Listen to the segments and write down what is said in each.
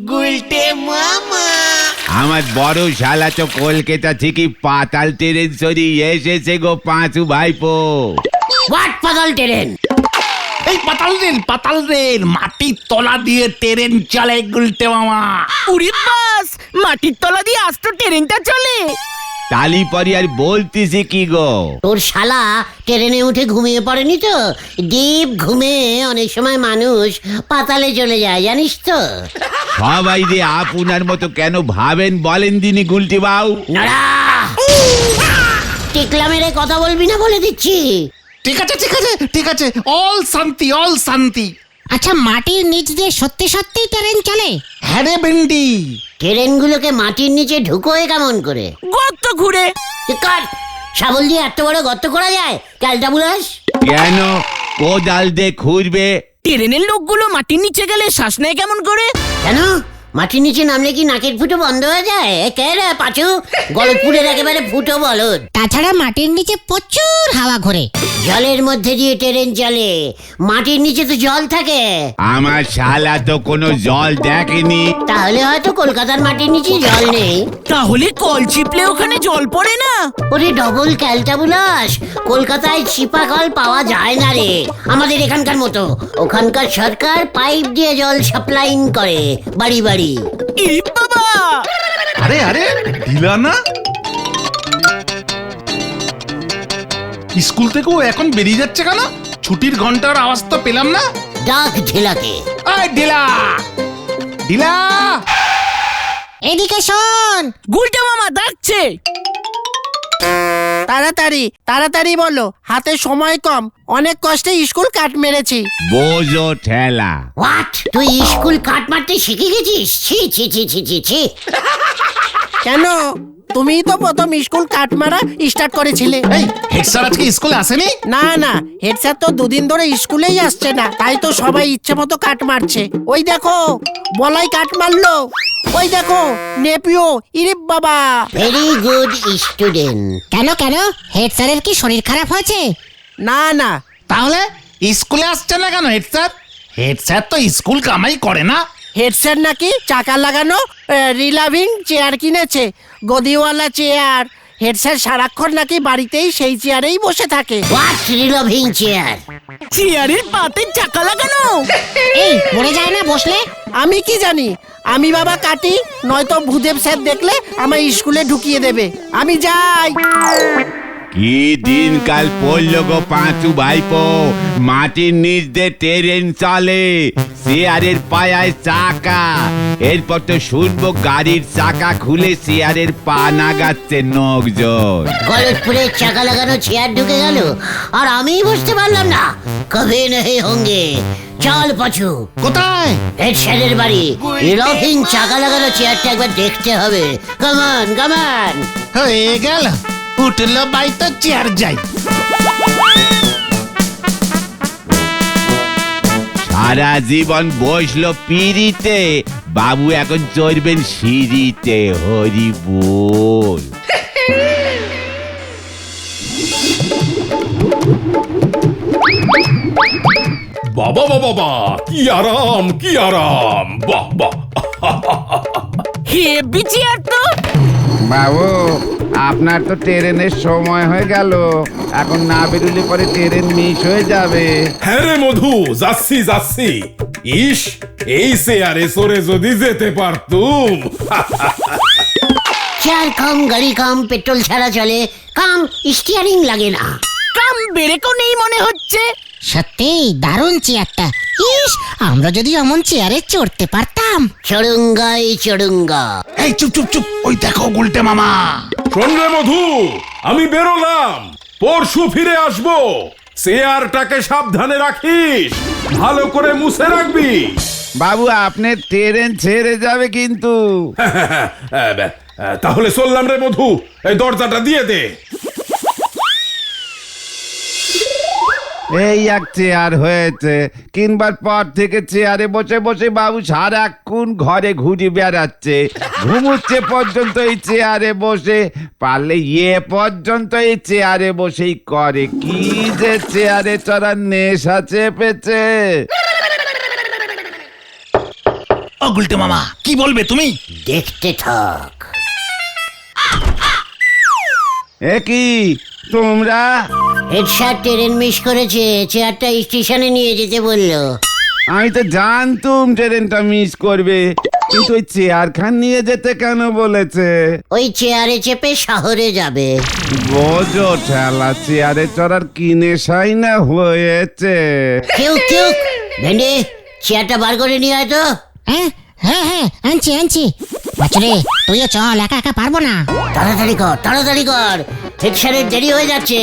গুলটে মামা। আমার বড় শালা তো কলকাতা থেকে পাতাল ট্রেন সরিয়ে এসেছে গো পাঁচু ভাইপো। হোয়াট পাতাল ট্রেন? এই পাতাল রেল মাটির তলা দিয়ে ট্রেন চলে গুলটে মামা। উড়ি বাস, মাটির তলা দিয়ে আজ তো ট্রেনটা চলে। তালি পরি আর বলতেছি কি গো? তোর শালা ট্রেনে উঠে ঘুমিয়ে পড়েনি তো? ডিপ ঘুমে অনেক সময় মানুষ পাতালে চলে যায়, জানিস তো? সবাই যে আপনার মতো কেন ভাবেন বলেন দিনি গুলটি বাউ। নড়া, টিকলা মেরে কথা বলবি না বলে দিচ্ছি। ঠিক আছে, অল শান্তি। আচ্ছা, মাটির নিচ দিয়ে সত্যি সত্যি ট্রেন চলে? হ্যাঁ রে ভেন্ডি। ট্রেনগুলোকে মাটির নিচে ঢুকোয় কেমন করে? গর্ত ঘুরে। কার শাবল দিয়ে এত বড় গর্ত করা যায়? ক্যালটা বুলাস কেন কোদাল দিয়ে খুঁড়বে? ট্রেনের লোকগুলো মাটির নিচে গেলে শ্বাস নেয় কেমন করে? কেন? মাটির নিচে নামলে কি নাকের ফুটো বন্ধ হয়ে যায়? কে রে পাঁচু, গলতপুরের একেবারে ফুটো বলদ। তাছাড়া মাটির নিচে প্রচুর হাওয়া ঘোরে। জলের মধ্যে দিয়ে ট্রেন চলে, মাটির নিচে তো জল থাকে। আমার শালা তো কোনো জল দেখেনি। তাহলে হয়তো কলকাতার মাটির নিচে জল নেই। তাহলে কল চিপলে ওখানে জল পড়ে না? ওরে ডবল ক্যালটা বুলাস, কলকাতায় চিপা কল পাওয়া যায় না রে আমাদের এখানকার মতো। ওখানকার সরকার পাইপ দিয়ে জল সাপ্লাইং করে বাড়ি বাড়ি। ইরি বাবা! আরে দিলা না? স্কুল থেকেও এখন বেরিয়ে যাচ্ছে কেন? ছুটির ঘন্টার আওয়াজ তো পেলাম না। ডাক ঢেলাকে। এই ঢিলা। এদিকে শোন। গুলটে মামা ডাকছে। তাড়াতাড়ি বলো, হাতে সময় কম, অনেক কষ্টে স্কুল কাট মেরেছি। বোঝো ঠেলা। হোয়াট? তুই স্কুল কাট মারতে শিখে গেছিস? ছি ছি ছি ছি ছি ছি। কেন? তুমিই তো প্রথম স্কুল কাট মারা স্টার্ট করেছিলে। এই হেড স্যার আজকে স্কুলে আসেনি? না, হেড স্যার তো দুদিন ধরে স্কুলেই আসছে না, তাই তো সবাই ইচ্ছে মতো কাট মারছে। ওই দেখো, বলাই কাট মারলো। ওই দেখো, নেপিও। ইরে বাবা! Very good student. কেন হেড স্যারের কি শরীর খারাপ হয়েছে? না। তাহলে স্কুলে আসছে না কেন হেড স্যার? হেড স্যার তো স্কুল কামাই করে না। হেড স্যার নাকি চাকা লাগানো রিলাভিং চেয়ার কিনেছে, গদিওয়ালা চেয়ার। হেড স্যার সারাক্ষণ নাকি বাড়িতেই সেই চেয়ারেই বসে থাকে। What revolving chair? চেয়ারের পাতে চাকা লাগানো। এই পড়ে যায় না বসলে? আমি কি জানি, আমি বাবা কাটি, নয়তো ভূদেব স্যার দেখলে আমার স্কুলে ঢুকিয়ে দেবে। আমি যাই। কি দিনকাল পড়লো গো পাঁচু ভাইপো। মাটির নিচ দিয়ে ট্রেন চলে, চেয়ারের পায়ায় চাকা। এরপর তো শুনবো গাড়ির চাকা খুলে চেয়ারের পা নাগাচ্ছে নখজোর। গলতপুরে চাকা লাগানো চেয়ার ঢুকে গেল আর আমি বুঝতে পারলাম না। কবে নেই হোঙ্গে। চল পাছু। কোথায়? হেড স্যারের বাড়ি। রিলভিং চাকা লাগানো চেয়ারটা একবার দেখতে হবে। কামান। হয়ে গেল, উঠলো বাই তো চেয়ার যাই। সারা জীবন বসলো পিড়িতে, বাবু এখন চড়বেন সিঁড়িতে। হরি বল। বাবা কি আরাম বাহ। হেভি চেয়ার তো। বাবু, আপনার তো ট্রেনের সময় হয়ে গেল, এখন না বেরোলে পরে ট্রেন মিস হয়ে যাবে। হ্যাঁ রে মধু, যাচ্ছি। ইস, এই চেয়ারে সরে যদি যেতে পারতুম। চেয়ার কম, গাড়ি কম, পেট্রোল ছাড়া চলে, কম স্টিয়ারিং লাগে না। কাম বেরেকও নেই মনে হচ্ছে। সত্যি দারুণ চেয়ারটা। ইস, আমরা যদি এমন চেয়ারে চড়তে পারতাম। চড়ুঙ্গা। এই চুপ, ওই দেখো গুলটে মামা। শোন রে মধু, আমি বেরোলাম, পরশু ফিরে আসবো। চেয়ারটাকে সাবধানে রাখিস, ভালো করে মুছে রাখবি। বাবু, আপনার ট্রেন ছেড়ে যাবে কিন্তু। তাহলে চললাম রে মধু, এই দরজাটা দিয়ে দে। এই এক চেয়ার হয়েছে, কিনবার পর থেকে চেয়ারে বসে বসে বাবু সারাক্ষণ ঘরে ঘুরে বেড়াচ্ছে, ঘুমুচ্ছে পর্যন্ত এই চেয়ারে বসে, পারলে পর্যন্ত এই চেয়ারে বসেই করে। কি যে চেয়ারে চড়ার নেশা চেপেছে। ও গুলটে মামা কি বলবে তুমি? দেখতে থাক। এ কি তোমরা? হেড স্যার ট্রেন মিস করেছে, চেয়ারটা স্টেশনে নিয়ে যেতে বললো। আমি তো জানতুম ট্রেনটা মিস করবে, কিন্তু ওই চেয়ার খান নিয়ে যেতে কেন বলেছে? ওই চেয়ারে চেপে শহরে যাবে। বোঝো ঠেলা, চেয়ারে চড়ার কি নেশাই না হয়েছে। কেউ ভেন্ডি, চেয়ারটা বার করে নিয়ে আয় তো। হ্যাঁ হ্যাঁ হ্যাঁ, আনছি বাচ্চারে, তুইও চল, একা একা পারবো না। তাড়াতাড়ি কর, হেড স্যারের দেরি হয়ে যাচ্ছে।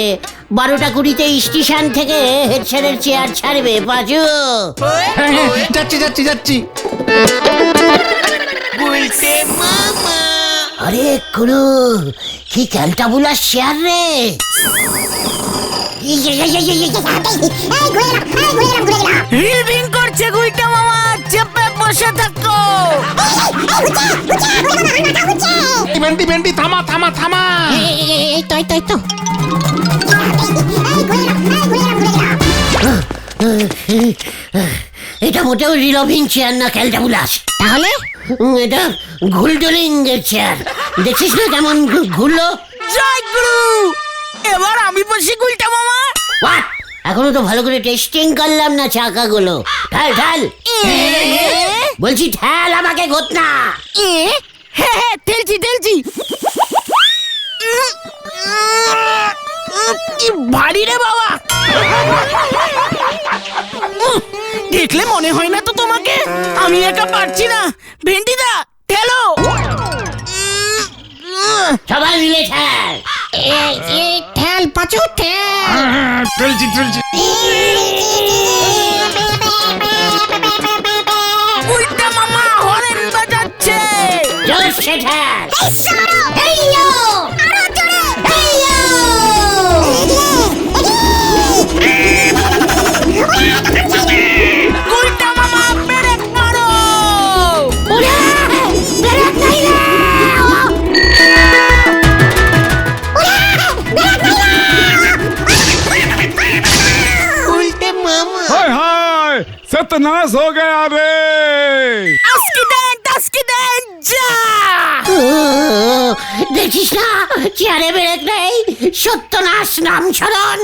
12:20 স্টেশন থেকে হেড স্যারের চেয়ার ছাড়বে। পাঁচু, যাচ্ছি। আরে কুলু, কি ক্যালটা বুলাস চেয়ার রে। রিভিং করছে গুইটা মামা, চেপে বসে থাকো। ভেন্ডি থামা। এই তো এটা মোটেও রিলভিং চেয়ার না ক্যালটা বুলাস। তাহলে এটা ঘুলডলিং এর চেয়ার। দেখছিস না কেমন ঘুরলো। জয় গুরু, এবার আমি বসি গুইটা মামা। What? এখনো তো ভালো করে টেস্টিং করলাম না চাকাগুলো। ঢাল বলছি, ঢাল আমাকে ঘটনা। হ্যাঁ ঠেলছি। কি ভারী রে বাবা। দেখলে মনে হয় না তো তোমাকে আমি একা পারছি না। ভেন্ডিদা ঠেলো। সবাই মিলে ঠেল। এই ঠেল পাঁচু, ঠেল। চলছি গুইটা মামা হরেন বাজাচ্ছে। জোরসে ঠেল। গুইটা মামা ব্রেক মারো। हाय सत्यानाश हो गया रे। আজকে দেন যা। দেখছিস না চেয়ারে ব্রেক নেই। সত্যনাশ নাম স্মরণ।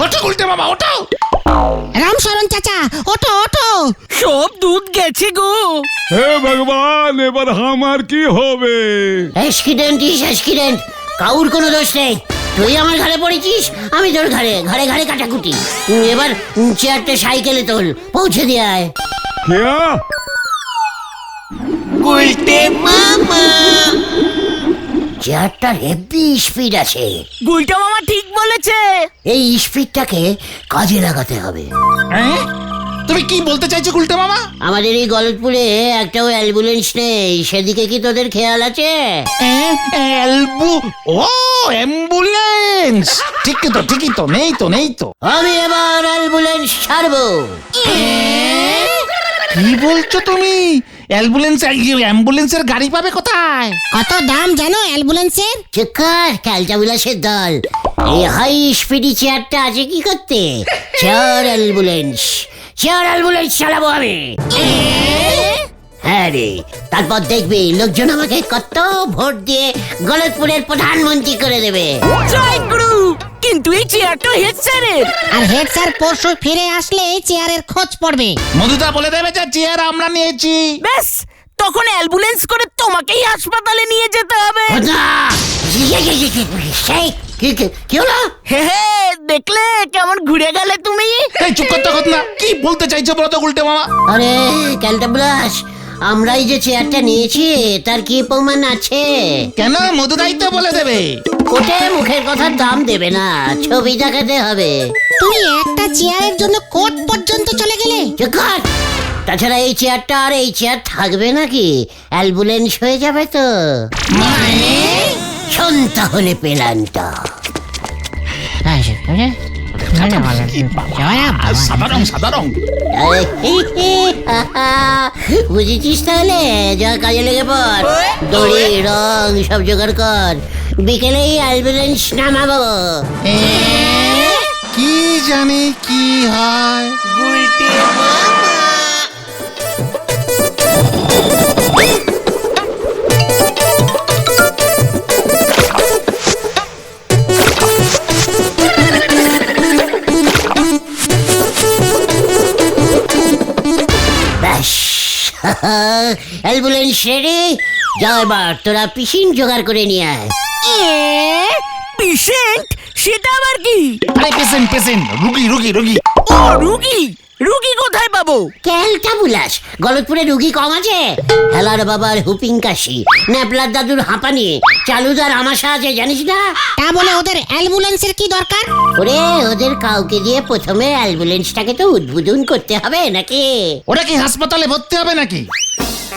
ওটো গুলটে মামা, ওটো। রামশরণ চাচা, ওঠো। সব দুধ গেছে গো। হে ভগবান, এবার আমার কি হবে? অ্যাক্সিডেন্ট, কাউর কোনো দোষ নেই। তুই আমার ঘরে পড়েছিস, আমি তোর ঘরে কাটাকুটি। এবার চেয়ারটা সাইকেলে তোল, পৌঁছে দিয়ে আয়। क्या? চেয়ারটার হেভি স্পিড আছে। গুইটা মামা ঠিক বলেছে। এই স্পিডটাকে কাজে লাগাতে হবে। হ্যাঁ? তুমি কি বলতে চাইছো গুলটে মামা? আমাদের এই গলতপুরে একটাও অ্যাম্বুলেন্স নেই, সেদিকে কি তোদের খেয়াল আছে? অ্যাম্বুলেন্স ঠিকই তো নেই তো। আমি এবার অ্যাম্বুলেন্স ছাড়বো। কি বলছো তুমি? অ্যাম্বুলেন্সের গাড়ি পাবে কোথায়? কত দাম জানো অ্যাম্বুলেন্সের? চুকার ক্যালটা বিলাসের দল। এই হাই স্পিডি চেয়ারটা আছে কি করতে? চেয়ার অ্যাম্বুলেন্স চালাবো আমি। হ্যাঁ রে, তারপর দেখবি লোকজন আমাকে কত ভোট দিয়ে গলতপুরের প্রধানমন্ত্রী করে দেবে। জয় গুরু, কিন্তু এই চেয়ারটা হেড স্যারের। আর হেড স্যার পরশু ফিরে আসলে এই চেয়ারের খোঁজ পড়বে। মধুদা বলে দেবে যে চেয়ার আমরা নিয়েছি। ব্যাস, তখন অ্যাম্বুলেন্স করে তোমাকেই হাসপাতালে নিয়ে যেতে হবে। সেই কি হলো? হে দেখলে কেমন ঘুরে গেলে তুমি। এই চুপ করতে কথা না, কি বলতে চাইছো বলো তো গুলটে মামা? আরে ক্যালটা বুলাস, আমরাই যে চেয়ারটা নিয়েছি তার কি প্রমাণ আছে? কেন? মধুদাই তো বলে দেবে। কোটে মুখের কথার দাম দেবে না, ছবি দেখাতে হবে। তুমি একটা চেয়ারের জন্য কোর্ট পর্যন্ত চলে গেলে। চুকার, তাছাড়া এই চেয়ারটা আর এই চেয়ার থাকবে নাকি? অ্যাম্বুলেন্স হয়ে যাবে তো। শোন তাহলে পেলানটা। সাদা রং। বুঝেছিস তাহলে? যা কাজে লেগে পড়, দড়ি রং সব জোগাড় কর, বিকেলেই অ্যাম্বুলেন্স নামাবো। কি জানি কি হয়। Ambulance ready. যা এবার তোরা পিসিন জোগাড় করে নিয়ে আয়। পেশেন্ট সেটা আবার কি? আরে পেশেন্ট পেশেন্ট, রুগী রুগী রুগী। ও রুগী, রুগী কোথায় পাবো? ক্যালটা বুলাস, গলতপুরে রুগী কম আছে? হেলার বাবার হুপিং কাশি, ন্যাপলার দাদুর হাঁপানি, চালুদার আমাশা আছে জানিস না? তা বলে ওদের অ্যাম্বুলেন্সের কি দরকার? ওরে ওদের কাউকে দিয়ে প্রথমে অ্যাম্বুলেন্সটাকে তো উদ্বোধন করতে হবে নাকি? ওরা কি হাসপাতালে ভর্তি হবে নাকি?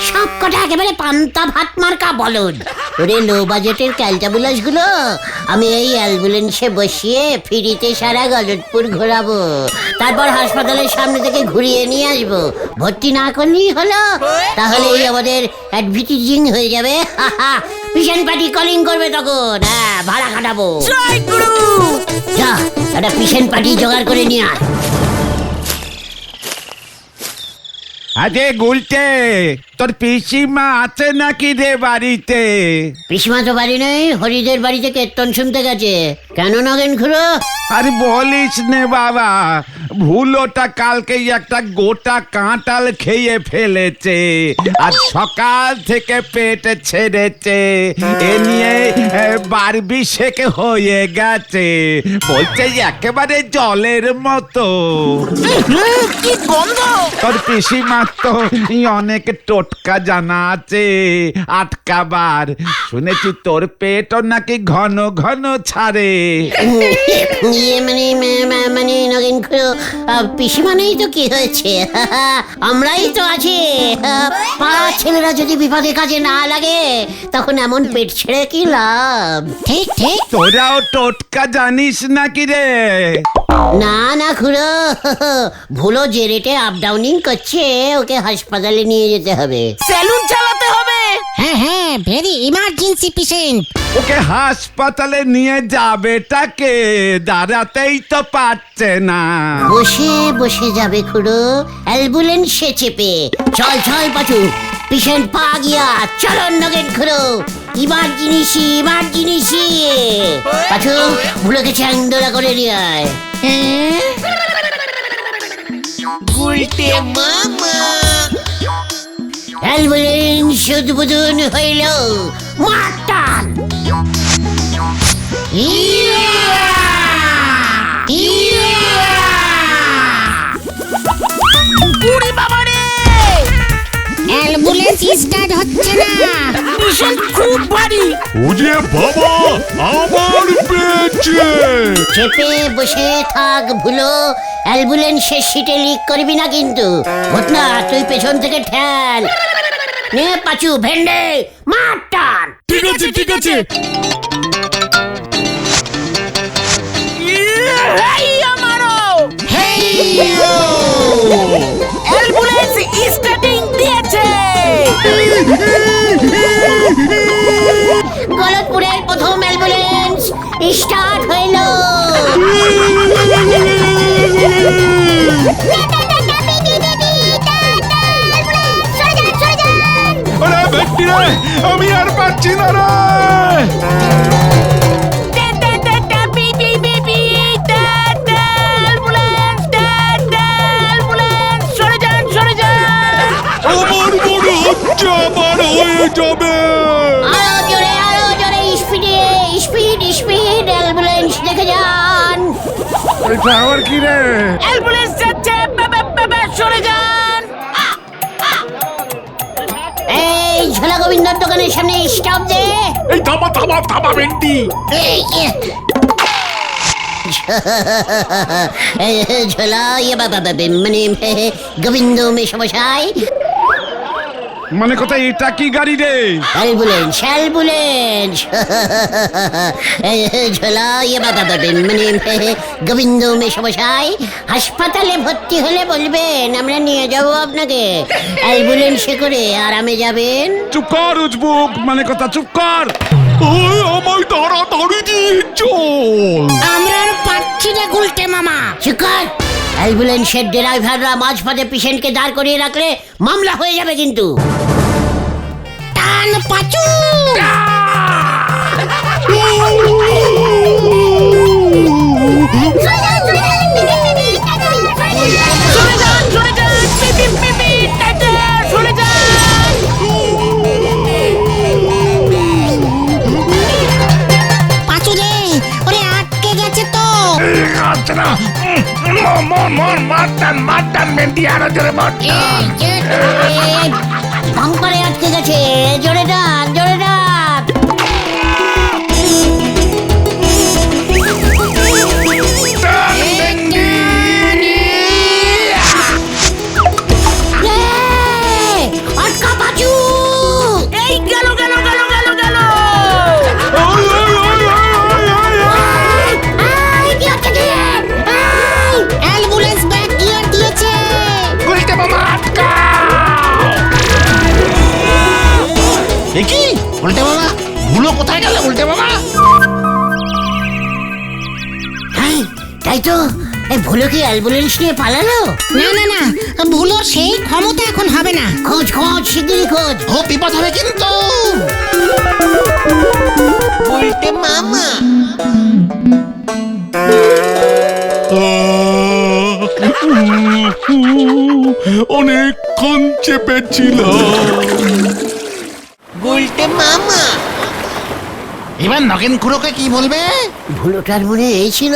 সব কটা একেবারে পান্তা ভাত মার্কা বলদ। ওরে লো বাজেটের ক্যালটাবুলাস গুলো আমি এই অ্যাম্বুলেন্সে বসিয়ে ফ্রিতে সারা গলতপুর ঘোরাবো, তারপর হাসপাতালের সামনে থেকে ঘুরিয়ে নিয়ে আসবো। ভর্তি না করলেই হলো, তাহলেই আমাদের অ্যাডভার্টাইজিং হয়ে যাবে। পিছন পার্টি কলিং করবে তখন, হ্যাঁ ভাড়া খাটাবো। জয় গুরু। যা একটা পিছন পার্টি জোগাড় করে নিয়ে আয়। আরে গুলটে, তোর পিসিমা আছে নাকি রে বাড়িতে? পিসমা তো বাড়ি নেই, হরিদের বাড়িতে কীর্তন শুনতে গেছে। কেন নগেন খুড়ো? আরে বলিস নে বাবা, ভুলোটা কালকেই একটা গোটা কাঁঠাল খেয়ে ফেলেছে, আর সকাল থেকে পেট ছেড়েছে। এ নিয়ে বারবি শেখ হয়ে গেছে, বলছে একেবারে জলের মতো। কি গন্ধ! তোর পিসিমার তো অনেক টোটকা জানা আছে আটকাবার। শুনেছি তোর পেটও নাকি ঘন ঘন ছাড়ে। ইয়ে মানে নগেন খুড়ো, পিসিমা নেই তো কি হয়েছে? আমরাই তো আছি। পাড়ার ছেলেরা যদি বিপদে কাজে না লাগে তখন এমন পেট ছেড়ে কি লাভ? ঠিক ঠিক। তোরাও টোটকা জানিস নাকি রে? না না খুড়ো, ভুলো যে রেটে আপ ডাউনিং করছে ওকে হাসপাতালে নিয়ে যেতে হবে। সেলুন চালাতে হবে। হ্যাঁ হ্যাঁ, ভেরি ইমার্জেন্সি পেশেন্ট। ওকে হাসপাতালে নিয়ে যাবেটাকে দাঁড়াতেই তো পারছে না। বসে বসে যাবে খুড়ো, অ্যাম্বুলেন্সে চেপে। চল চল পাচু, পেশেন্ট পা গিয়া। চলো নগেন খুড়ো, ইমার্জেন্সি। পাচু ভুলোকে চ্যাংদোলা করে নিয়ে আয়। গুলটে মামা। অ্যাম্বুলেন্স উদ্বোধন হইল। মাটান উড়ি বাবা রে! অ্যাম্বুলেন্স স্টার্ট হচ্ছে না। পেশেন্ট খুব ভারী। ওরে বাবা, আমার পেয়েছে। চেপে বসে থাক ভুলো, অ্যাম্বুলেন্সের সিটে লিক করবি না কিন্তু। ঘটনা তুই পেছন থেকে ঠেল। নে পাচু, ভেন্ডে মাটান। ঠিক আছে ঠিক আছে। এই আমারও। অ্যাম্বুলেন্স স্টার্টিং দিয়েছে। গলতপুরের প্রথম অ্যাম্বুলেন্স স্টার্ট হইল। আরে বেটি রে, আমি আর পারছি না রে। আমার মনে হচ্ছে আমার হয়ে যাবে। আরো জোরে স্পিড অ্যাম্বুলেন্স দেখে যান। এটা আবার কি রে? অ্যাম্বুলেন্স যাচ্ছে, সরে যান। এই ঝোলা গোবিন্দর দোকানের সামনে স্টপ দে। এই থামা থামা থামা বেন্টি। ঝোলা মানে গোবিন্দ মেশমশাই। মানে কোথায় এটা কি গাড়ি রে? অ্যাম্বুলেন্স ঝোলা মানে গোবিন্দ মেশমশাই, হাসপাতালে ভর্তি হলে বলবেন, আমরা নিয়ে যাবো আপনাকে। অ্যাম্বুলেন্সে করে আরামে যাবেন। চুপ কর উজবুক, মানে কথা চুপ কর। ওই আমায় তাড়াতাড়ি দিয়ে চল। আমরা আর পারছি না গুলটে মামা। চিকার, অ্যাম্বুলেন্সের ড্রাইভাররা মাঝপথে পেশেন্টকে দাঁড় করিয়ে রাখলে মামলা হয়ে যাবে কিন্তু। টান পাচু। সরে যান, সরে যান। সরে যান। মারটান ভেন্ডি আরো জোরে মার। বাম্পারে আটকে গেছে, জোরে ডাক, জোরে ডাক। আটকা পাচু। এই গেল গেল গেল গেল গেল। অ্যাম্বুলেন্স ব্যাক গিয়ার দিয়েছে। গুলটে মামা আটকাও। এ কি উল্টে মামা, ভুলো কোথায় গেল উল্টে মামা? হ্যাঁ, তাই তো। এই ভুলো কি অ্যাম্বুলেন্স নিয়ে পালালো? না না না, ভুলোর সেই ক্ষমতা এখন হবে না। খোঁজ খোঁজ, শিগগিরই খোঁজ। ও বিপদ হবে কিন্তু। উল্টে মামা অনেকক্ষণ চেপেছিলাম। উল্টে মামা এবার নগেন খুড়োকে কি বলবে? ভুলোটার মনে এই ছিল,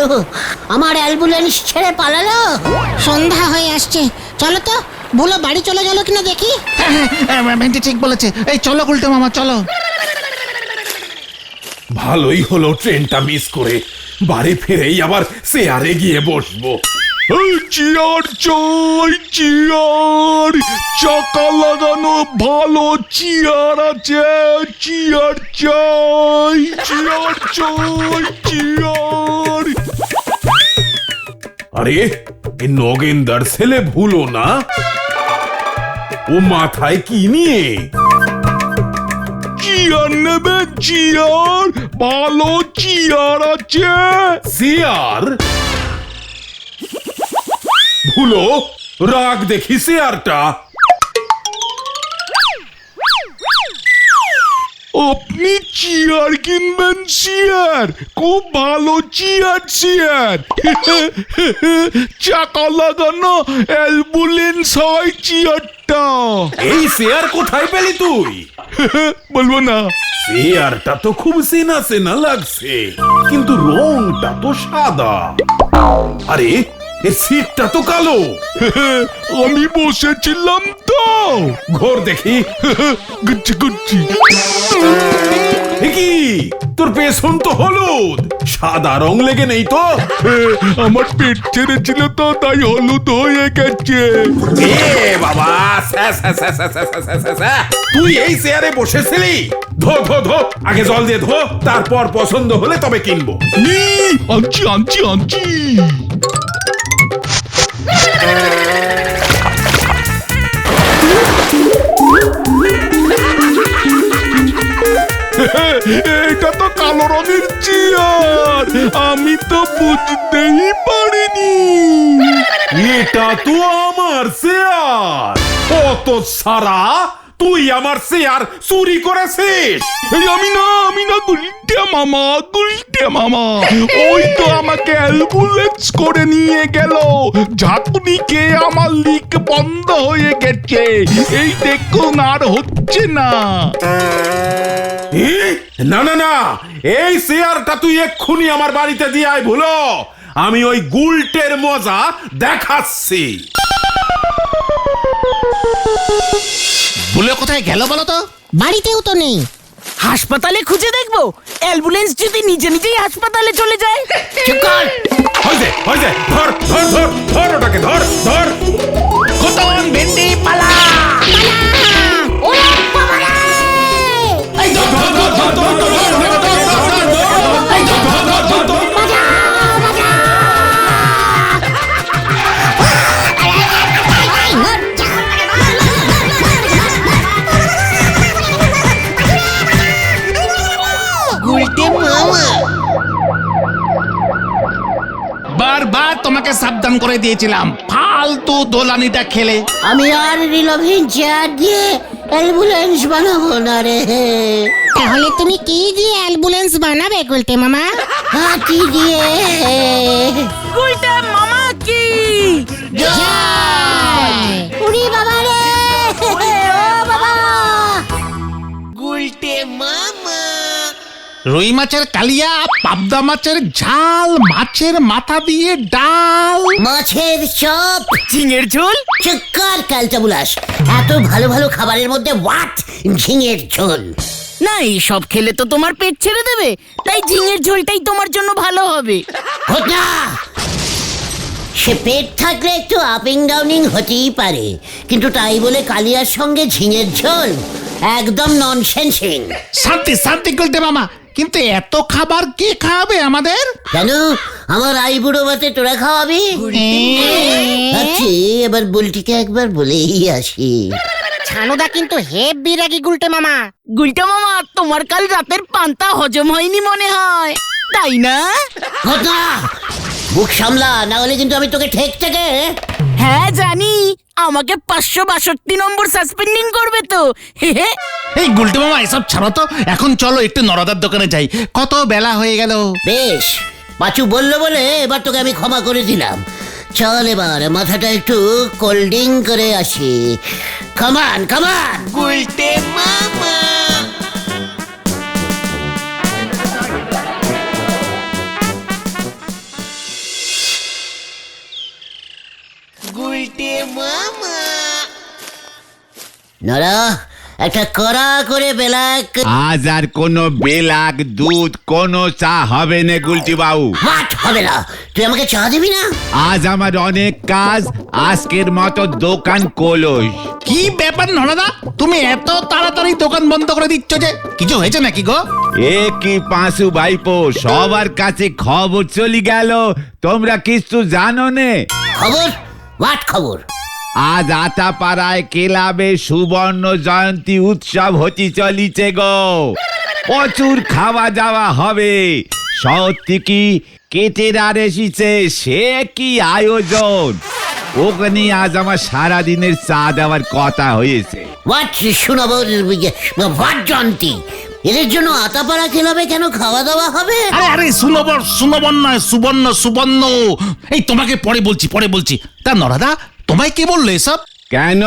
আমার অ্যাম্বুলেন্স ছেড়ে পালালো। সন্ধ্যা হয়ে আসছে, চলো তো ভুলো বাড়ি চলে গেল কিনা দেখি। ভেন্ডি ঠিক বলেছে, এই চলো গুলটে মামা চলো। ভালোই হলো ট্রেনটা মিস করে বাড়ি ফিরেই আবার চেয়ারে গিয়ে বসবো। চেয়ার চাই, চেয়ার চাকা লাগানো ভালো চেয়ার আছে, চেয়ার চাই, চেয়ার চাই, চেয়ার। আরে এই নগেন্দার ছেলে ভুলো না, ও মাথায় কি নিয়ে? চেয়ার নেবে, চেয়ার ভালো চেয়ার আছে। চেয়ার ভুলো, রাগ দেখি চেয়ারটা। আপনি চেয়ার কিনবেন? চেয়ার খুব ভালো চেয়ার, চেয়ার চাকা লাগানো অ্যাম্বুলেন্স হয় চেয়ারটা। এই চেয়ার কোথায় পেলি তুই? বলবো না। চেয়ারটা তো খুব চেনা চেনা লাগছে, কিন্তু রংটা তো সাদা। আরে এর সিটটা তো কালো। আমি বসেছিলাম তো। ঘোর দেখি। গুচ্ছি গুচ্ছি। কি তোর পেছন তো হলুদ, সাদা রং লেগে নেই তো? আমার পেট ছেড়েছিল তো, তাই হলুদ হয়ে গেছে। এ বাবা, তুই এই চেয়ারে বসেছিলি? ধো ধো ধো, আগে জল দিয়ে ধো, তারপর পছন্দ হলে তবে কিনবো। আনছি আনছি আনছি। এটা তো কালো রঙের চেয়ার, আমি তো বুঝতেই পারিনি। এটা তো আমার চেয়ার। কত সারা, তুই আমার চেয়ার চুরি করেছিস? আমি না গুলটে মামা, গুলটে মামা। ওই তো আমাকে অ্যাম্বুলেন্স করে নিয়ে গেল, ঝাঁকুনিকে আমার লিক বন্ধ হয়ে গেছে। এই দেখুন আর হচ্ছে না। না না না, এই চেয়ারটা তুই এক্ষুনি আমার বাড়িতে দিয়ে আয় ভুলো, আমি ওই গুলটের মজা দেখাচ্ছি। ভুলে কোথায় গেল বলো তো? বাড়িতেও তো নেই। হাসপাতালে খুঁজে দেখবো, অ্যাম্বুলেন্স যদি নিজে নিজেই হাসপাতালে চলে যায়। চুপ কর। হয়েছে, ধর ধর ধর ধর, ওটাকে ধর ধর। খতম ভেন্ডি পালা। ওরে বাবা রে! এই ধর ধর ধর ধর ধর ধর ধর ধর ধর ধর, এই ধর ধর ধর ধর ধর। উল্টে মামা বারবার তোমাকে সাবধান করে দিয়েছিলাম, ফালতু দোলানিটা খেলে। আমি আর রিলভিং চেয়ার দিয়ে অ্যাম্বুলেন্স বানাবো না রে। তাহলে তুমি কি দিয়ে অ্যাম্বুলেন্স বানাবে গুলটে মামা? হাতি দিয়ে। গুলটে মামা কি জয়! উড়ি বাবা রে! ও বাবা! উল্টে মামা রুই মাছের কালিয়া, পাবদা মাছের ঝাল, মাছের মাথা দিয়ে ডাল। মাছের চপ, ঝিঙের ঝোল। চুক্কার ক্যালটা বুলাস, এত ভালো ভালো খাবারের মধ্যে হোয়াট ঝিঙের ঝোল। না সব খেলে তো তোমার পেট ছেড়ে দেবে, তাই ঝিঙের ঝোলটাই তোমার জন্য ভালো হবে। ঘটনা, সে পেট থাকলে একটু আপিং ডাউনিং হতেই পারে, কিন্তু তাই বলে কালিয়ার সঙ্গে ঝিঙের ঝোল একদম ননসেন্সিং। শান্তি শান্তি গুলটে মামা, কিন্তু এত খাবার কে খাওয়াবে আমাদের? কেন আমার আইবুড়ো ভাতে তোরা খাওয়াবি? আচ্ছা এবার বুলটিকে একবার বলেই আসি। ছানুদা কিন্তু হেব্বি রাগি গুলটে মামা। গুলটা মামা, তোমার কাল রাতের পান্তা হজম হয়নি মনে হয়, তাই না? ঘটনা, মুখ সামলা, না হলে কিন্তু আমি তোকে ঠেক থেকে। হ্যাঁ জানি, আমাকে 562 নম্বর সাসপেন্ডিং করবে তো। এই গুলটে মামা এসব ছাড়ো তো, এখন চলো একটু নরদার দোকানে যাই, কত বেলা হয়ে গেল। বেশ, পাঁচু বললো বলে এবার তোকে আমি ক্ষমা করে দিলাম। চল এবার মাথাটা একটু কোল্ড ড্রিঙ্ক করে আসি। কামান কামান। নরা, একটা কড়া করে বেলাক। আজ আর কোনো বেলাক দুধ কোনো চা হবে না গুলটি বাবু। হাট হবে না, তুই আমাকে চা দিবি না? আজ আমার অনেক কাজ, আজকের মতো দোকান কলস। কি ব্যাপার নরদা, তুমি এত তাড়াতাড়ি দোকান বন্ধ করে দিচ্ছ যে? কিছু হয়েছে নাকি গো? এ কি পাঁচু ভাইপো, সবার কাছে খবর চলে গেল, তোমরা কিছু জানো নে? খবর? হোয়াট খবর? আজ আতাপাড়ায় ক্লাবে সুবর্ণ জয়ন্তী উৎসব হতে চলিছে গো। প্রচুর খাওয়া দাওয়া হবে। শহর থেকে কেটেরার এসেছে, সে কি আয়োজন! ওখানে আজ আমার সারাদিনের চা দেওয়ার কথা হয়েছে। হোয়াট শোনাবো? হোয়াট জয়ন্তী? এদের জন্য আতাপাড়া খেলাবে কেন খাওয়া দাওয়া হবে? আরে আরে সুনবর সুনবর নয়, সুবর্ণ সুবর্ণ। এই তোমাকে পরে বলছি। তা নরদা, তোমায় কে বললো এসব? কেন,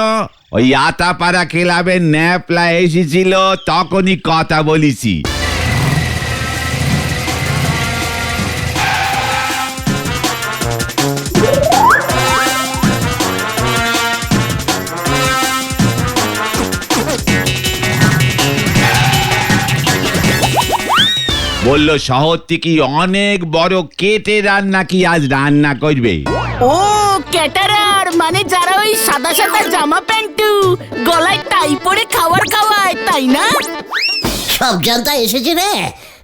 ওই আতাপাড়া ক্লাবের ন্যাপলা এসেছিল, তখনই কথা বলেছি। বলল শহর থেকে অনেক বড় কেটে রান্না কি আজ রান্না করবে। ও ক্যাটারার, মানে যারা ওই সাদা সাদা জামা প্যান্টু গলায় টাই পরে খাবার খাওয়ায়, তাই না? সব জানতা এসেছে রে,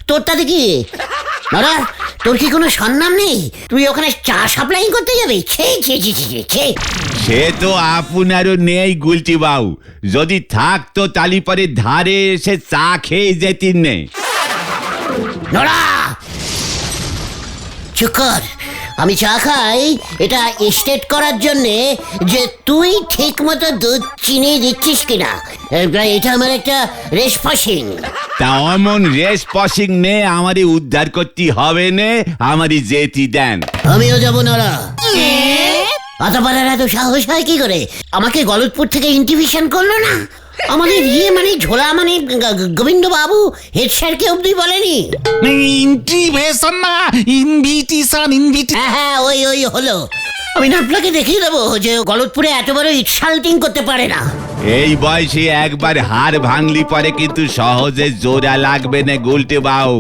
তোরটা দেখি। নরা, তোর কি কোনো সন্ধান নেই? তুই ওখানে চা সাপ্লাই করতে যাবি? সে তো আপনারও নেই গুলটি বাবু, যদি থাকতো তালি পরে ধারে এসে চা খেয়ে যেতেন নে। নরা, চুপ কর। আমি চা খাই এটা স্টেট করার জন্যে যে তুই ঠিক মতো দুধ চিনি দিচ্ছিস কিনা, এটা আমার একটা রেস পাসিং। তা অমন রেস পসিং নে, আমারই উদ্ধার করতে হবে নে, আমারই যেতি দেন। আমিও যাবো নরা। আতাপাড়ার এত সাহস হয় কি করে? আমাকে গলতপুর থেকে ইনভিটেশন করলো না? আমাদের মানে ঝোলা মানে গোবিন্দ বাবু হেড স্যারকে অব্দি বলেনি? ইনভিটেশন না, ইনভিটেশন। হ্যাঁ ওই হলো। আমি না আপনাকে দেখিয়ে দেবো যে গলতপুরে এত বড় ইনসাল্টিং করতে পারে না। এই বয়সে একবার হাড় ভাঙলি পরে কিন্তু সহজে জোড়া লাগবে না গুলটে বাবু।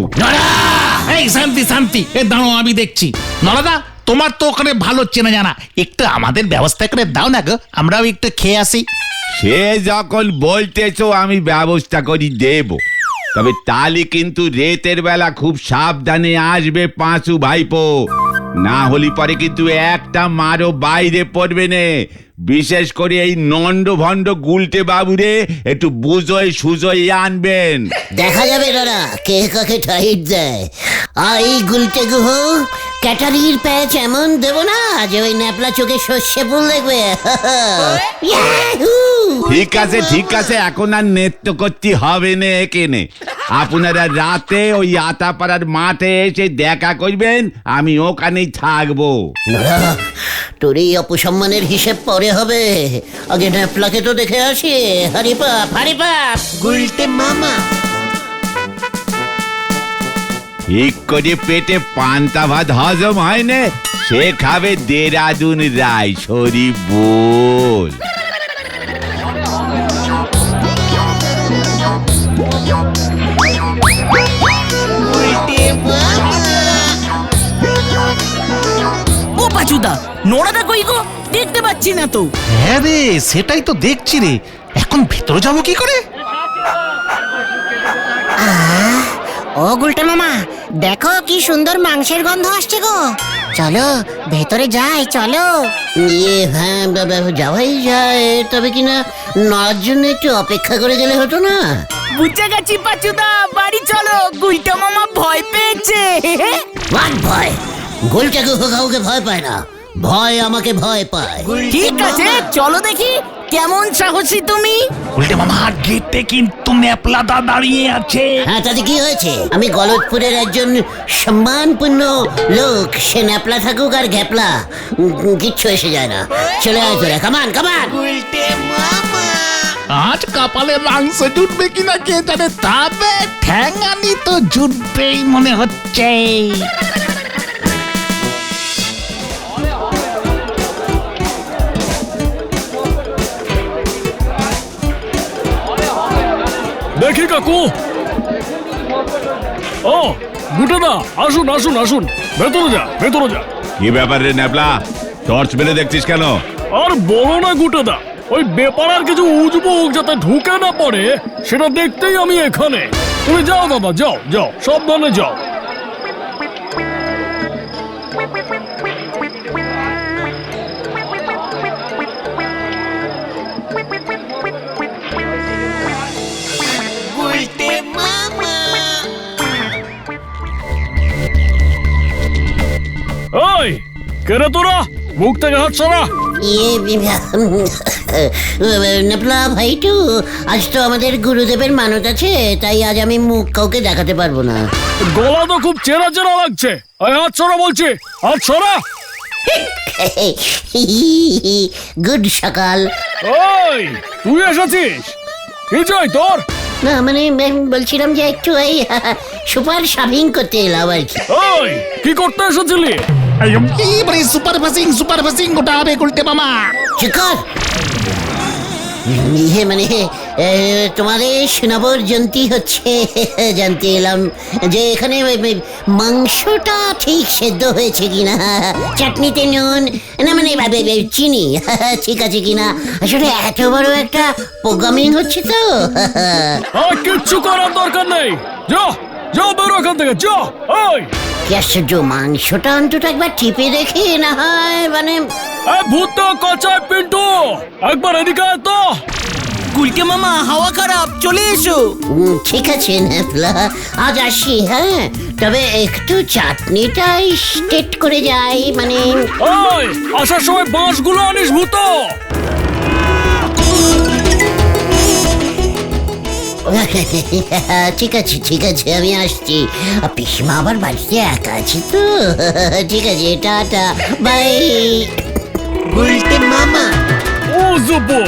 এই শান্তি, এ দাঁড়ো আমি দেখছি। নরদা, তোমার তো ওখানে ভালো চেনা জানা, একটু আমাদের ব্যবস্থা করে দাও না গো, আমরাও একটু খেয়ে আসি। সে যখন বলতেছো আমি ব্যবস্থা করি দেব, তবে তালি কিন্তু রেতের বেলা খুব সাবধানে আসবে পাঁচু ভাইপো, না হলে পরে কিন্তু একটা মারও বাইরে পড়বে নে। বিশেষ করে এই নন্ড ভণ্ড গুলটে বাবুরে একটু বুঝোয় সুজোয় আনবেন। দেখা যাবে দাদা কে কাকে টাইট দেয়। এই গুলটে গুহ ক্যাটারির প্যাচ এমন দেব না যে ওই ন্যাপলা চোখে সর্ষে ফুল দেখবে। ঠিক আছে, এখন আর নৃত্য করতে হবে না এখানে। আপনারা রাতে ওই আতাপাড়ার মাঠে এসে দেখা করবেন, আমি ওখানেই থাকবো। তোর এই অপসম্মানের হিসেব পরে হবে, আগে ন্যাপলাকে তো দেখে আসি। হারিপাপ গুলটে মামা। ঠিক করে পেটে পান্তা ভাত হজম হয় না, সে খাবে দেরাদুন রায় সরি বল। ও পাচুদা, নোড়াটা কই গো? দেখতে পাচ্ছি না তো। হ্যাঁ রে, সেটাই তো দেখছি রে। এখন ভেতরে যাবো কি করে? ও গুলটে মামা, দেখো কি সুন্দর মাংসের গন্ধ আসছে গো। চলো ভেতরে যাই, চলো। হ্যাঁ যাওয়াই যায়, তবে কিনা নড়ার জন্য একটু অপেক্ষা করে গেলে হতো না? বুঝে গেছি পাচুদা, বাড়ি চলো, গুলটা মামা ভয় পেয়েছে। হোয়াট ভয়? গোলটা কাউকে ভয় পায় না, ভয় আমাকে ভয় পায়। ঠিক আছে, চলো দেখি কেমন সাহসী তুমি। উল্টে মামা, গেটে কিন্তু ন্যাপলাদা দাঁড়িয়ে আছে। হ্যাঁ তাতে কি হয়েছে? আমি গলতপুরের একজন সম্মানপূর্ণ লোক, সে ন্যাপলা থাকুক আর ঘ্যাপলা, কিচ্ছু এসে যায় না। চলে আয় তোরা, কামান কামান। আজ কপালে মাংস জুটবে কিনা কে জানে, তবে ঠ্যাঙানি তো জুটবেই মনে হচ্ছে। দেখি কাকু। ও গুটেদা, আসুন আসুন আসুন, ভেতরে যা ভেতরে যা। কি ব্যাপার রে ন্যাপলা, টর্চ মেরে দেখছিস কেন? আর বলো না গুটেদা, ওই বেপারার কিছু উজবুক যাতে ঢুকে না পড়ে সেটা দেখতেই আমি এখানে। তুমি যাও দাদা, যাও যাও, সাবধানে যাও। ওই কেরে তোরা, মুখ থেকে হাত সরা। নেপলা ভাইটু, আজ তো আমাদের গুরুদেবের মানত আছে, তাই আজ আমি মুখ কাউকে দেখাতে পারবো না। গলা তো খুব চেনা চেনা লাগছে। ওই হাত সরা বলছি, হাত সরা। গুড সকাল। ওই তুই এসেছিস, কি চাই তোর? না মানে বলছিলাম যে একটু এই সুপার শপিং করতে এলাম আর কি। ওই কি করতে এসেছিলি? সুপার ফাসিং গোটা হবে উল্টে মামা। চিকর মানে তোমাদের সোনাবর জয়ন্তী হচ্ছে, জানতে এলাম যে এখানে মাংসটা ঠিক সেদ্ধ হয়েছে কিনা, চাটনিতে নুন না মানে চিনি ঠিক আছে কিনা। আসলে এত বড় একটা প্রোগ্রামিং হচ্ছে তো। আর কিচ্ছু করার দরকার নেই, যা যা বেরো এখান থেকে, যা। ওই কি আশ্চর্য, মাংসটা অন্তত একবার টিপে দেখি না হয় মানে। ভূত কচায় পিন্টু, একবার এদিকে আয় তো। গুলকে মামা, হাওয়া খারাপ, চলে এসো। ঠিক আছে নেপলা, আজ আসি। হ্যাঁ তবে একটু চাটনিটা স্টেট করে যাই মানে। ওই আসার সময় বাঁশগুলো আনিস ভূত। ঠিক আছে আমি আসছি। পিসমা আবার বাড়িতে একা আছি তো। ঠিক আছে, টাটা বাই। গুলটে মামা। ও জুবো,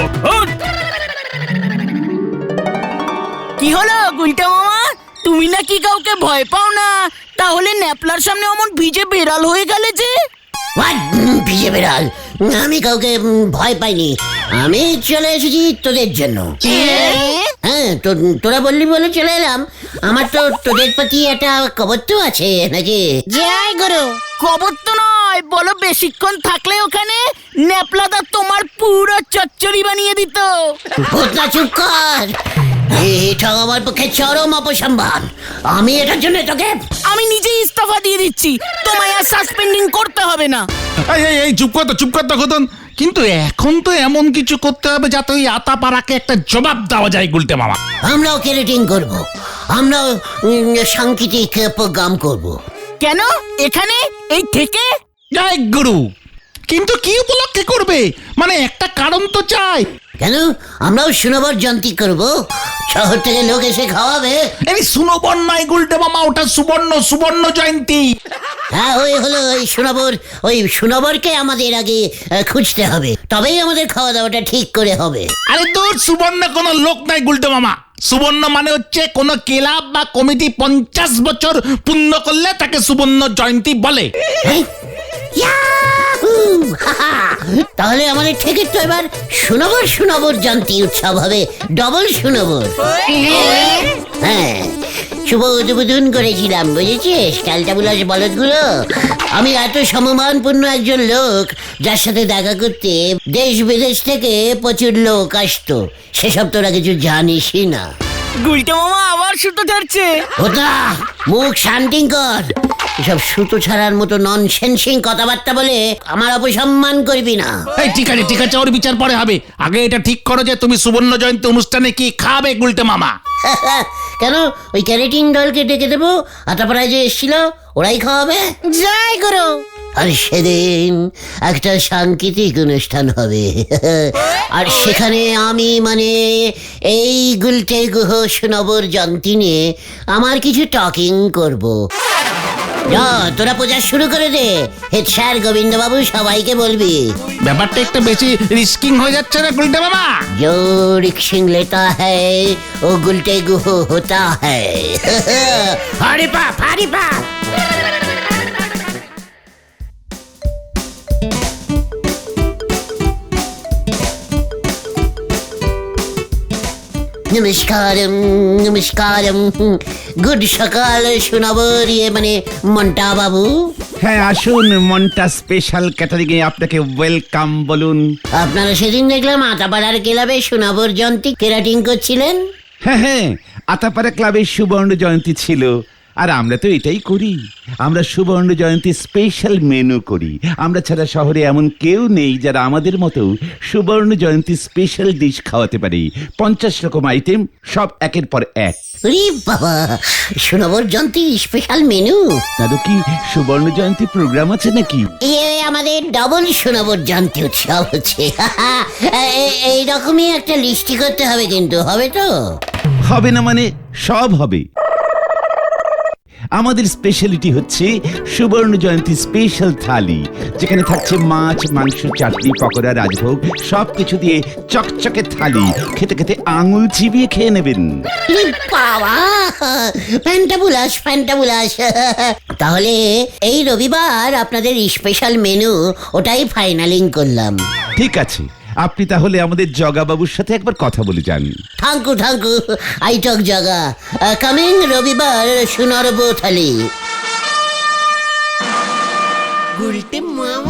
কি হলো গুলটা মামা, তুমি নাকি কাউকে ভয় পাও না? তাহলে ন্যাপলার সামনে অমন ভিজে বেড়াল হয়ে গেলে যে? ভিজে বেড়াল? আমি কাউকে ভয় পাইনি, আমি চলে এসেছি তোদের জন্য। হ্যাঁ তোরা বললি বলে চলে এলাম। আমার তো তোদের প্রতি একটা খবর তো আছে নাকি? জয় গুরু। খবর তো নয়, বলো বেশিক্ষণ থাকলে ওখানে ন্যাপলাদা তোমার পুরো চচ্চড়ি বানিয়ে দিত। ভূতনা চুপ কর, এটা আমার পক্ষে চরম অপসম্মান। আমি এটার জন্য তোকে আমি নিজেই ইস্তফা দিয়ে দিচ্ছি, তোমায় আর সাসপেন্ডিং করতে হবে না। এই চুপ কর তো খোদন। কিন্তু এখন তো এমন কিছু করতে হবে যাতে ওই আতাপাড়াকে একটা জবাব দেওয়া যায় গুলটে মামা। আমরাও ক্যারেটিং করব, আমরাও সাংকেতিক প্রোগ্রাম করব। কেন এখানে এই থেকে? জয় গুরু, কিন্তু কি উপলক্ষে করবে? মানে একটা কারণ তো চাই। কেন, আমরাও সুনবর জয়ন্তী করব, শহর থেকে লোক এসে খাওয়াবে। এই সুনবর নয় গুলটে মামা, ওটা সুবর্ণ জয়ন্তী। হ্যাঁ ওই হলো ওই সুনবরকে আমাদের আগে খুঁজতে হবে, তবেই আমাদের খাওয়া দাওয়াটা ঠিক করে হবে। আরে তোর সুবর্ণ কোনো লোক নাই গুলটে মামা, সুবর্ণ মানে হচ্ছে কোন ক্লাব বা কমিটি 50 বছর পূর্ণ করলে তাকে সুবর্ণ জয়ন্তী বলে। ইয়াহু! হাহা! তাহলে আমাদের ঠিকই তো এবার সুনবর জয়ন্তী উৎসব হবে, ডবল সুনবর। হ্যাঁ, শুভ উদ্বোধন করেছিলাম, বুঝেছিস ক্যালটাবুলাস বলদগুলো। আমি এত সম্মানপূর্ণ একজন লোক, যার সাথে দেখা করতে দেশ বিদেশ থেকে প্রচুর লোক আসতো, সেসব তোরা কিছু জানিসই না। গুলটে মামা আবার সুতো ছাড়ছে। ওটা মুখ শান্তিং কর, এসব সুতো ছাড়ার মতো ননসেন্সিং কথাবার্তা বলে আমার অপসম্মান করবি না। এই ঠিক আছে, ওর বিচার পরে হবে। আগে এটা ঠিক করো যে তুমি সুবর্ণ জয়ন্তী অনুষ্ঠানে কি খাবে গুলটে মামা। কেন, ওই ক্যারেটিন দলকে ডেকে দেবো, আটাপাড়ায় যে এসেছিল ওরাই খাওয়াবে। যাই করো। আর সেদিন একটা সাংকেতিক অনুষ্ঠান হবে, আর সেখানে আমি মানে এই গুলটে গুহ সুনবর জয়ন্তী নিয়ে আমার কিছু টকিং করব। যা, তোরা পূজা শুরু করে দে, হেড স্যার গোবিন্দবাবু সবাইকে বলবি। ব্যাপারটা একটু বেশি রিস্কিং হয়ে যাচ্ছে না গুলটে মামা? जो रिक्शिंग लेता है वो गुलटे गुह होता है। हरी पाप, हरी पाप। নমস্কারম নমস্কারম, গুড সকাল শোনাবর, ইয়ে মানে মন্টা বাবু। হ্যাঁ আসুন, মনটা স্পেশাল ক্যাটারিংয়ে আপনাকে ওয়েলকাম বলুন। আপনারা সেদিন দেখলাম আটাপাড়ার ক্লাবে শোনাবর জয়ন্তী কেরাটিং করছিলেন। হ্যাঁ, আতাপাড়া ক্লাবের সুবর্ণ জয়ন্তী ছিল, আর আমরা তো এটাই করি। আমরা সুবর্ণ জয়ন্তী স্পেশাল মেনু করি। আমরা ছাড়া শহরে এমন কেউ নেই যারা আমাদের মতো সুবর্ণ জয়ন্তী স্পেশাল ডিশ খাওয়াতে পারে। 50 রকম আইটেম, সব একের পর এক। ওরে বাবা, শোনাবর জয়ন্তী স্পেশাল মেনু। দাদু কি সুবর্ণ জয়ন্তী প্রোগ্রাম আছে নাকি? আমাদের ডবল শোনাবর জয়ন্তী উৎসব হচ্ছে। এইরকমই একটা লিস্টি করতে হবে, কিন্তু হবে তো? হবে না মানে সব হবে। আমাদের স্পেশালিটি হচ্ছে সুবর্ণ জয়ন্তী স্পেশাল থালি, যেখানে থাকছে মাছ, মাংস, চাটনি, পকোড়া, রাজভোগ, সবকিছু দিয়ে চকচকে থালি। খেতে খেতে আঙুল চিবিয়ে খেয়ে নেবেন। ওরে বাবা, ফ্যান্টাবুলাস। তাহলে এই রবিবার আপনাদের স্পেশাল মেনু ওটাই ফাইনালিং করলাম। ঠিক আছে, আপনি তাহলে আমাদের জগাবাবুর সাথে একবার কথা বলে যান। থাঙ্কু আই টক জগা, কামিং রবিবার সুনরব থালি।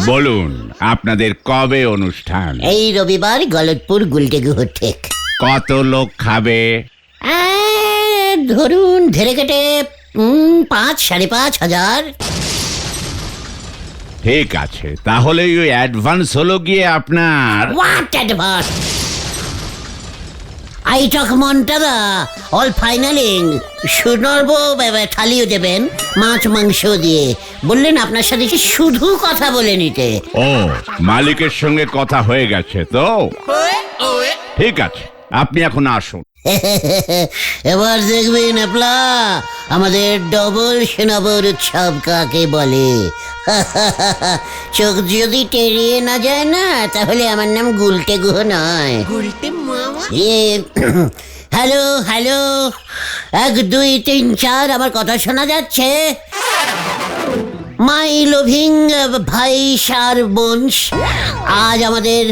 বলুন আপনাদের কবে অনুষ্ঠান? এই রবিবার গলতপুর গুলটে গুহ ঠেক। কত লোক খাবে? ধরুন ধরে কেটে 5-5.5 হাজার। ঠিক আছে, তাহলে ওই অ্যাডভান্স হলো গিয়ে আপনার। What advance? আই টক মন্টাদা, অল ফাইনালিং। সুনর্ব থালিও দেবেন, মাছ মাংস দিয়ে। বললেন আপনার সাথে কি শুধু কথা বলে নিতে। ও, মালিকের সঙ্গে কথা হয়ে গেছে তো? ঠিক আছে, আপনি এখন আসুন। এবার দেখবেন আপলা, আমাদের ডবল শোনাবর উৎসব কাকে বলে। চোখ যদি টেরিয়ে না যায় না, তাহলে আমার নাম গুলটে গুহ নয়। হ্যালো 1 2 3 4, আমার কথা শোনা যাচ্ছে? মাই লোভিং ভাই সার বোনস, আজ আমাদের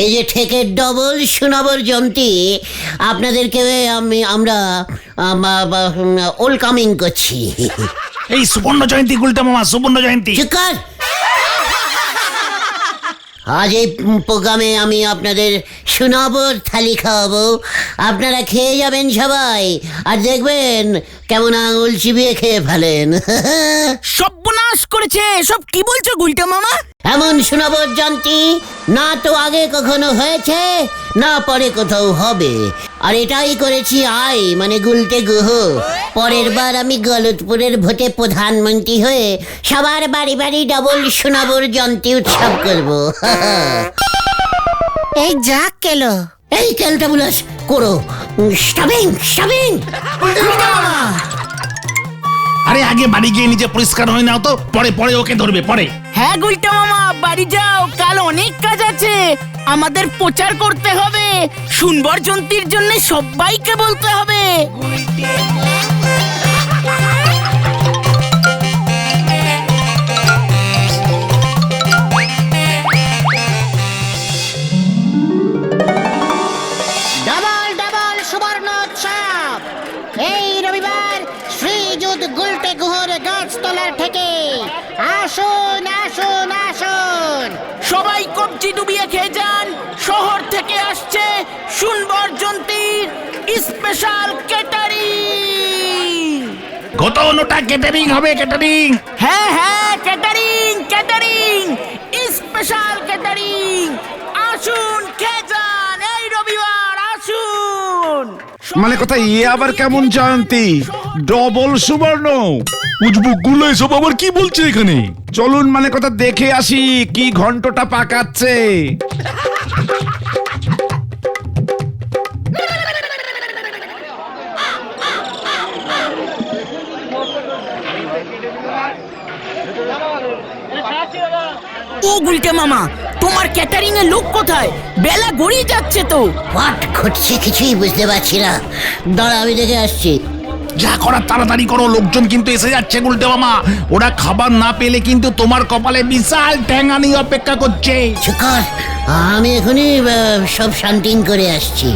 এই যে ঠেকের ডবল সুনবর জয়ন্তী আপনাদেরকে আমরা ওয়েলকামিং করছি। এই সুবর্ণ জয়ন্তী গুলটে মামা, সুবর্ণ জয়ন্তী। চুপ কর। আজ এই প্রোগ্রামে আমি আপনাদের সুনবর থালি খাওয়াবো। আপনারা খেয়ে যাবেন সবাই, আর দেখবেন কেমন আঙুল চিবিয়ে খেয়ে ফেলেন। সর্বনাশ করেছে, সব কি বলছো গুলটে মামা? এমন সুনবর জয়ন্তী না তো আগে কখনো হয়েছে, না পরে কোথাও হবে। আর এটাই করেছি মানে গুলটে গুহ। পরের বার আমি গলতপুরের ভোটে প্রধানমন্ত্রী হয়ে সবার বাড়ি বাড়ি ডবল সুনবর জয়ন্তী উৎসব করব। এই যা কেলো। এই ক্যালটাবুলাস করো, স্টাবিং। আরে আগে বাড়ি গিয়ে নিজে পরিষ্কার হয়ে নাও তো, পরে ওকে ধরবে পরে। হ্যাঁ গুলটে মামা, বাড়ি যাও, কাল অনেক কাজ আছে। আমাদের প্রচার করতে হবে, শুনবার জন্তির জন্য সবাইকে বলতে হবে। ডবল ডবল সুবর্ণোৎসব এই রবিবার শ্রীযুত গুলটে গুহর গাছতলার থেকে আসুন আসুন আসুন। সবাই কবজি ডুবিয়ে খেয়ে যান। শহর থেকে আসছে শুনবার জন্তির স্পেশাল ক্যাটারিং। কত নোটা ক্যাটারিং হবে, ক্যাটারিং। হ্যাঁ হ্যাঁ, ক্যাটারিং ক্যাটারিং, স্পেশাল ক্যাটারিং। আসুন খেয়ে যান এই রবিবার, আসুন। মানে কথা ইয়ে আবার কেমন জয়ন্তী, ডবল সুবর্ণ? উজবুক গুলো এসব আবার কি বলছে এখানে? চলুন মানে কথা দেখে আসি কি ঘন্টটা পাকাচ্ছে। ও গুলটে মামা, তোমার ক্যাটারিং এর লোক কোথায়? বেলা গড়িয়ে যাচ্ছে তো। হোয়াট ঘটছে কিছুই বুঝতে পারছি না। দাঁড়া, আমি দেখে আসছি। যা করার তাড়াতাড়ি করো, লোকজন কিন্তু এসে যাচ্ছে গুলটে মামা। ওরা খাবার না পেলে কিন্তু তোমার কপালে বিশাল ঠ্যাঙানি অপেক্ষা করছে। চুকার, আমি এখনই সব শান্তিং করে আসছি।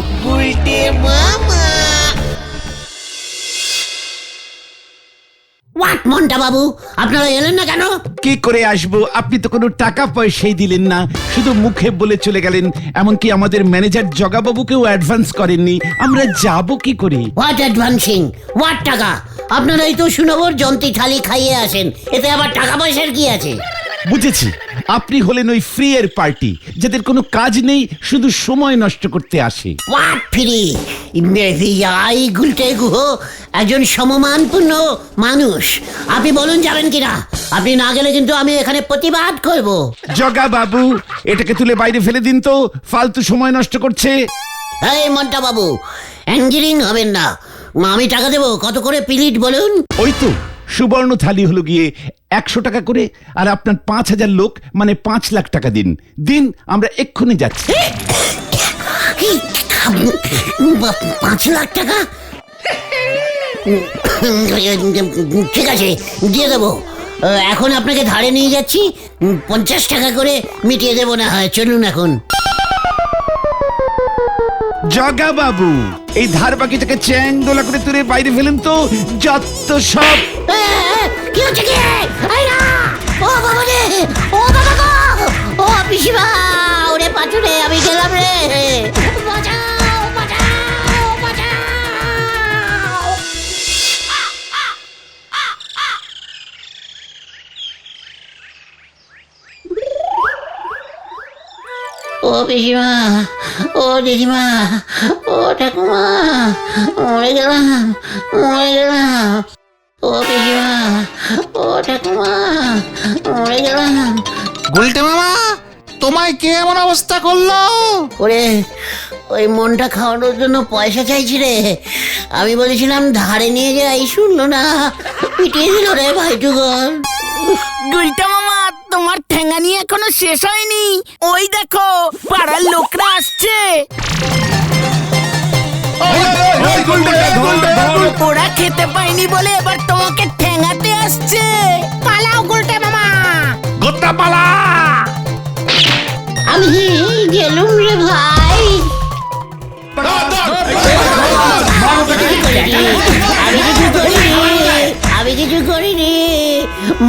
হোয়াট মন্টা বাবু, আপনারা এলেন না কেন? কি করে আসবো? আপনি তো কোনো টাকা পয়সাই দিলেন না, শুধু মুখে বলে চলে গেলেন। এমনকি আমাদের ম্যানেজার জগাবাবুকেও অ্যাডভান্স করেননি। আমরা যাব কি করে? হোয়াট অ্যাডভান্সিং, হোয়াট টাকা? আপনারাই তো সুনবর জন্তি থালি খাইয়ে আসেন, এতে আবার টাকা পয়সার কি আছে? বুঝেছি, আপনি হলেন ওই ফ্রি এর পার্টি, যাদের কোনো কাজ নেই, শুধু সময় নষ্ট করতে আসে। What free? I Gulte Guha একজন সমমানপূর্ণ মানুষ। আপনি বলুন যাবেন কিনা? আপনি না গেলে কিন্তু আমি এখানে প্রতিবাদ করব। জগা বাবু, এটাকে তুলে বাইরে ফেলে দিন তো, ফালতু সময় নষ্ট করছে। এই মন্টা বাবু, অ্যাঞ্জিরিং হবেন না। আমি টাকা দেবো। কত করে প্লেট বলুন? ওই তো সুবর্ণ থালি হলো গিয়ে 100 টাকা করে, আর আপনার 5000 লোক মানে 5 লাখ টাকা দিন। দিন, আমরা এক্ষুনি যাচ্ছি। 5 লাখ টাকা? ঠিক আছে, দিয়ে দেবো। এখন আপনাকে ধারে নিয়ে যাচ্ছি, 50 টাকা করে মিটিয়ে দেবো না হয়। চলুন এখন। জগা বাবু, এই ধার বাকিটাকে চ্যাং দোলা করে তুলে বাইরে ফেলেন তো, যত সব। কি হচ্ছে কি? এই না! ও বাবা রে! ও বাবা গো! ও পিসিমা! ওরে পাঁচু রে, আমি গেলাম রে! বাঁচাও! বাঁচাও! বাঁচাও! ও পিসিমা, ও দিদিমা, ও ঠাকুমা, মরে গেলাম, মরে গেলাম। ও পিসিমা, ও ঠাকুমা, মরে গেলাম। গুলটে মামা, তোমায় কে এমন অবস্থা করলো? ওরে, ওই মনটা খাওয়ানোর জন্য পয়সা চাইছি রে। আমি বলেছিলাম ধারে নিয়ে যাই, শুনলো না, পিটিয়ে দিল রে ভাইটুগর। গুলটা মামা, তোমার ঠ্যাঙানি এখনো শেষ হয়নি। ওই দেখো, পাড়ার লোকরা আসছে। ওরা খেতে পায়নি বলে এবার তোমাকে ঠ্যাঙাতে আসছে। পালাও গুলটে মামা। গোটা পালা! আমি গেলুম রে ভাই। আমি কিছু করিনি।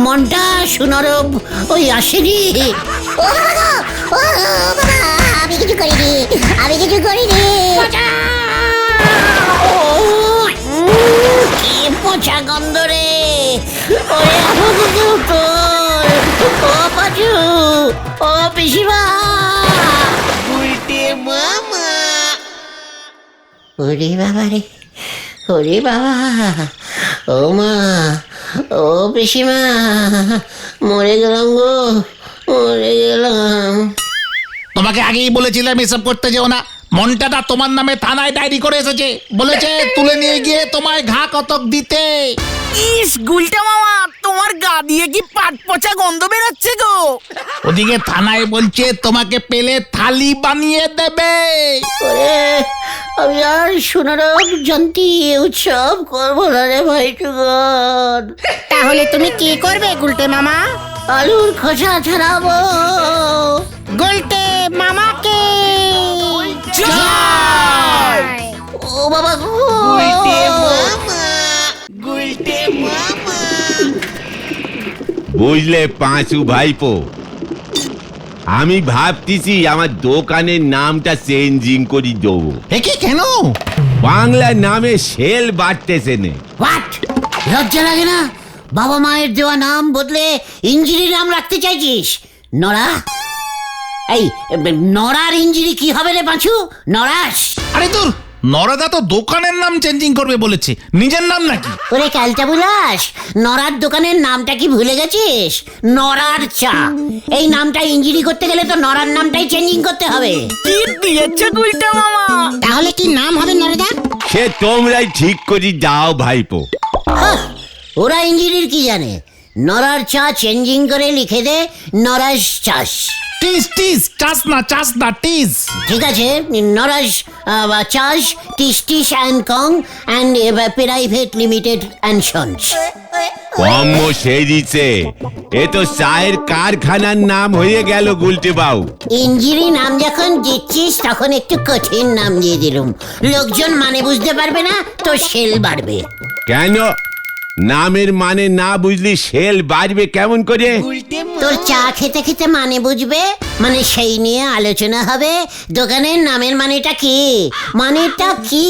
মনটা সুনরব ওই আসেনি। ও বাবা গো! ও বাবা, আমি কিছু করিনি, আমি কিছু করিনি। কি পচা গন্ধ রে! ওরে আমাকে তোর! ও পাচু! ও পিসিমা! ওরে বাবা রে! ওরে বাবা! ও মা! ও পিসিমা! মরে গেলাম গো! মরে গেলাম। তোমাকে আগেই বলেছিলাম এসব করতে যেও না। মনটাটা তোমার নামে থানায় ডায়েরি করে এসেছে, বলেছে তুলে নিয়ে গিয়ে তোমায় ঘা কতক দিতে। ইস গুলটা মামা, তোমার গা দিয়ে কি পাট পচা গন্ধ বেরোচ্ছে গো? ওদিকে থানায় বলছে তোমাকে পেলে থালি বানিয়ে দেবে। ওরে আমি আর সোনারক জয়ন্তী উৎসব করবো না রে ভাইটুগন। তাহলে তুমি কি করবে গুলটে মামা? আলুর খোসা ছাড়াবো। গুলটে মামাকে জয়! ও বাবা গো। বুঝলে পাঁচু ভাইপো, আমি ভাবতেছি আমার দোকানের নামটা চেঞ্জিং করে দেবো। একে কেন? বাংলা নামে সেল বাড়তেছে নে। হোয়াট? লজ্জা লাগে না? বাবা মায়ের দেওয়া নাম বদলে ইঞ্জিরি নাম রাখতে চাইছিস? নড়া? এই নড়ার ইঞ্জিরি কি হবে রে পাঁচু? নড়াস? আরে দূর, নরাদা তো দোকানের নাম চেঞ্জিং করবে বলেছে, নিজের নাম নাকি? ওরে ক্যালটা বুলাস, নড়ার দোকানের নামটা কি ভুলে গেছিস? নড়ার চা। এই নামটা ইঞ্জিরি করতে গেলে তো নড়ার নামটাই চেঞ্জিং করতে হবে। কি দিয়েছে গুলটে মামা? তাহলে কি নাম হবে নরদা? সে তোমরাই ঠিক করে দাও ভাইপো। হাহ, ওরা ইঞ্জিনিয়ার কি জানে? নড়ার চা চেঞ্জিং করে লিখে দে নরাস চাষ। টিস টিস, চাস না টিস। ঠিক আছে, নরাস চাষ টিস টিস অ্যান্ড কং and private limited and sons. কম সেরিছে, এ তো চায়ের কারখানার নাম হয়ে গেল গুলটে বাউ। ইঞ্জিরি নাম যখন দিচ্ছিস তখন একটু কঠিন নাম দিয়ে দিলুম। লোকজন মানে বুঝতে পারবে না, তো সেল বাড়বে। কেন? নামের মানে না বুঝলি সেল বাড়বে কেমন করে? তোর চা খেতে খেতে মানে বুঝবে, মানে সেই নিয়ে আলোচনা হবে। দোকানের নামের মানেটা কি, মানেটা কি,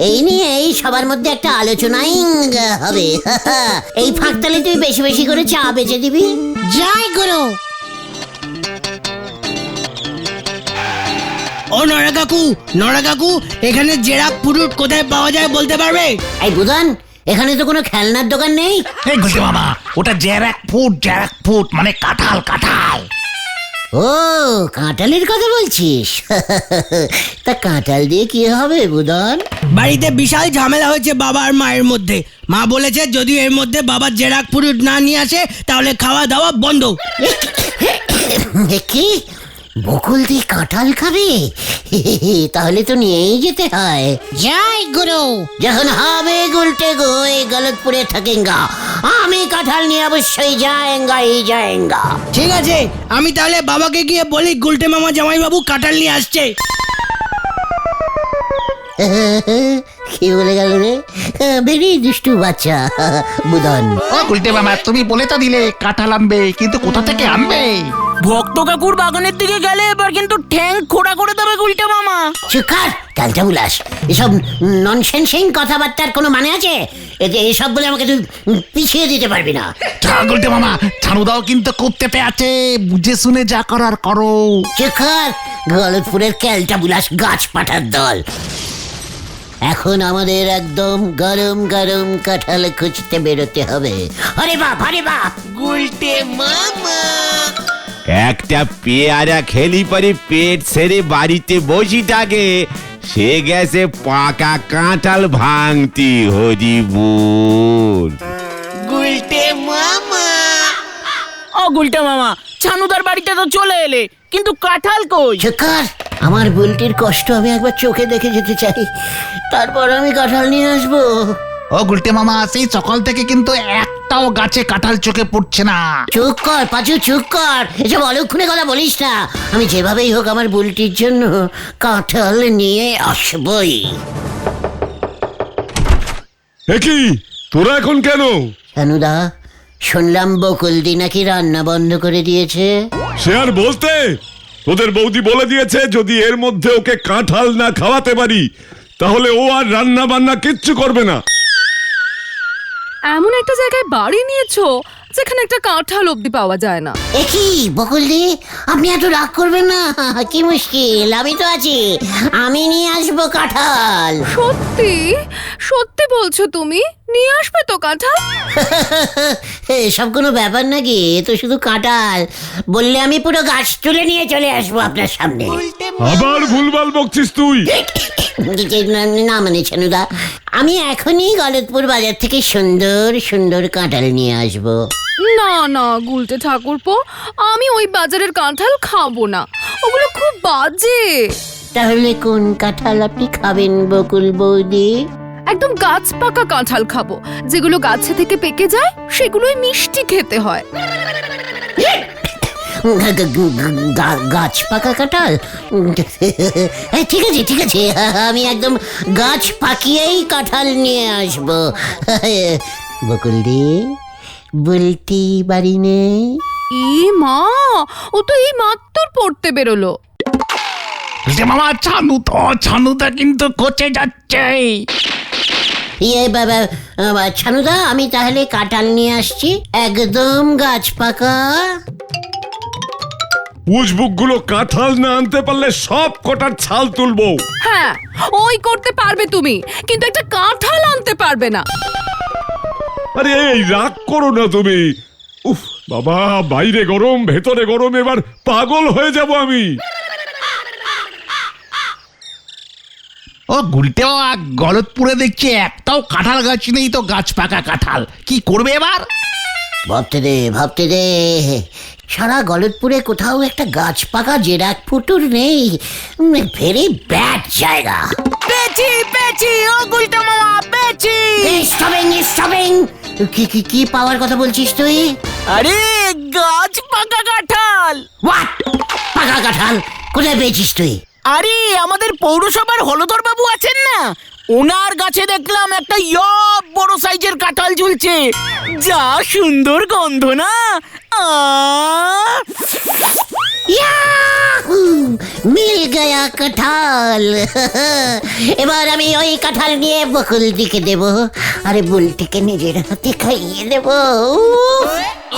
এই নিয়ে এই সবার মধ্যে একটা আলোচনাই হবে। এই ফাঁকতালে তুই বেশি বেশি করে চা বেচে দিবি। জয় গুরু। ও নড়া কাকু, এখানে জেরাক পুরুট কোথায় পাওয়া যায় বলতে পারবে? এই বুধন, এখানে তো কোনো খেলনার দোকান নেই। এই গুলটে মামা, ওটা জ্যারাক ফুট মানে কাঁঠাল। ও কাঁঠালের কথা বলছিস? তা কাঁঠাল দিয়ে কি হবে বুধন? বাড়িতে বিশাল ঝামেলা হয়েছে বাবা আর মায়ের মধ্যে। মা বলেছে যদি এর মধ্যে বাবার জেরাক পুরুট না নিয়ে আসে তাহলে খাওয়া দাওয়া বন্ধ। কি বকুল দিয়ে কাঁঠাল খাবে? তাহলে তো নিয়েই যেতে হয়। জয় গুরু। যখন হবে গুলটে গো এই গলতপুরে থাকেঙ্গা, আমি কাঁঠাল নিয়ে অবশ্যই যায়েঙ্গা। ঠিক আছে, আমি তাহলে বাবাকে গিয়ে বলি গুলটে মামা জামাইবাবু কাঁঠাল নিয়ে আসছে। কি বলে গেল রে? বেরি দুষ্টু বাচ্চা বুধন। ও গুলটে মামা, তুমি বলে তো দিলে কাঁঠাল আনবে, কিন্তু কোথা থেকে আনবে? ভক্ত কাকুর বাগানের দিকে গেলে এবার কিন্তু ঠ্যাং খোড়া করে দেবে গুলটে মামা। চুকার ক্যালটা বুলাস, এসব ননসেন্সিং কথাবার্তার কোনো মানে আছে? এসব বলে আমাকে তুই পিছিয়ে দিতে পারবি না। গুলটে মামা, ছানুদাও কিন্তু কুত্তেতে আছে, বুঝে শুনে যা করার করো। চুকার গলতপুরের ক্যালটা বুলাস গাছ পাঠার দল। এখন আমাদের একদম গরম গরম কাঁঠাল খুঁজতে বেরোতে হবে। আরে বাপ গুলটে মামা। একটা পেয়ারা খেলি পরে পেট সেরে বাড়িতে বসি থাকে, সে গেছে পাকা কাঁঠাল ভাঙতি। হরিবুল। গুলটে মামা। ও গুলটে মামা, ছানুদার বাড়িতে তো চলে এলে, কিন্তু কাঁঠাল কই? চুকার, আমার বুলটির কষ্ট আমি একবার চোখে দেখে যেতে চাই, তারপর আমি কাঁঠাল নিয়ে আসবো। ও গুলটে মামা, সেই সকাল থেকে কিন্তু একটাও গাছে কাঁঠাল চোখে পড়ছে না। চুপ কর পাঁচু, চুপ কর, এসব অলক্ষণে কথা বলিস না। আমি যেভাবেই হোক আমার বুলটির জন্য কাঁঠাল নিয়ে আসবই। একই তোরা এখন কেন? সানুদা, শুনলাম বকুলদি নাকি রান্না বন্ধ করে দিয়েছে। সে আর বলতে, তোদের বৌদি বলে দিয়েছে যদি এর মধ্যে ওকে কাঁঠাল না খাওয়াতে পারি তাহলে ও আর রান্না বান্না কিচ্ছু করবে না। এমন একটা জায়গায় বাড়ি নিয়েছো যেখানে একটা কাঁঠাল অব্দি পাওয়া যায় না। একই বকুলদি, আপনি এত রাগ করবেন না, কি মুশকিল, আমি তো আছি, আমি নিয়ে আসবো কাঁঠাল। সত্যি সত্যি বলছো তুমি? নিয়ে আসবে তো কাঁঠাল? এসব কোনো ব্যাপার নাকি? এ তো শুধু কাঁঠাল, বললে আমি পুরো গাছ তুলে নিয়ে চলে আসবো আপনার সামনে। আবার ভুলভাল বকছিস তুই। না মানে ছানুদা, আমি এখনই গলতপুর বাজার থেকে সুন্দর সুন্দর কাঁঠাল নিয়ে আসবো। না না গুলটে ঠাকুরপো, আমি ওই বাজারের কাঁঠাল খাবো না, ওগুলো খুব বাজে। তাহলে কোন কাঁঠাল আপনি খাবেন বকুল বৌদি? একদম গাছ পাকা কাঁঠাল খাবো, যেগুলো গাছে থেকে পেকে যায়, সেগুলোই মিষ্টি খেতে হয়। গাছ পাকা কাঁঠাল? ঠিক আছে ঠিক আছে, আমি একদম গাছ পাকিয়েই কাঁঠাল নিয়ে আসবো। বকুলদি, বলতি বাড়ি নেই? মা, ও তো এই মাত্র পড়তে বেরোলো। মামা ছানুটা কিন্তু কোচে যাচ্ছে। বাবা ছানুদা, আমি তাহলে কাঁঠাল নিয়ে আসছি, একদম গাছ পাকা। উজবুক গুলো কাঁঠাল না আনতে পারলে সব কটার ছাল তুলবো। হ্যাঁ, ওই করতে পারবে তুমি, কিন্তু একটা কাঁঠাল আনতে পারবে না। আরে এই রাগ করো না তুমি। উফ বাবা, বাইরে গরম ভেতরে গরম, এবার পাগল হয়ে যাব আমি। ও গুলটে বাবা, গলতপুরে দেখছি একটাও কাঁঠাল গাছ নেই, তো গাছ পাকা কাঁঠাল কি করবে এবার? ভাবতে দে, সারা গলতপুরে কোথাও একটা গাছ পাকা জেরাক ফুটুর নেই। ভেরি ব্যাড জায়গা। পেছি ও গুলটে মামা, পেছি। স্টপিং। কি পাওয়ার কথা বলছিস তুই? আরে গাছ পাকা কাঁঠাল। হোয়াট? পাকা কাঁঠাল কোথায় পেয়েছিস তুই? আরে আমাদের পৌরসভার হলধর বাবু আছেন না, ওনার গাছে দেখলাম একটা বড় সাইজের কাঁঠাল ঝুলছে। যা সুন্দর গন্ধ না। মিল গয়া কাঁঠাল। এবার আমি ওই কাঁঠাল নিয়ে বকুল দিকে দেব, আরে বুলটিকে নিজের হাতে খাইয়ে দেব।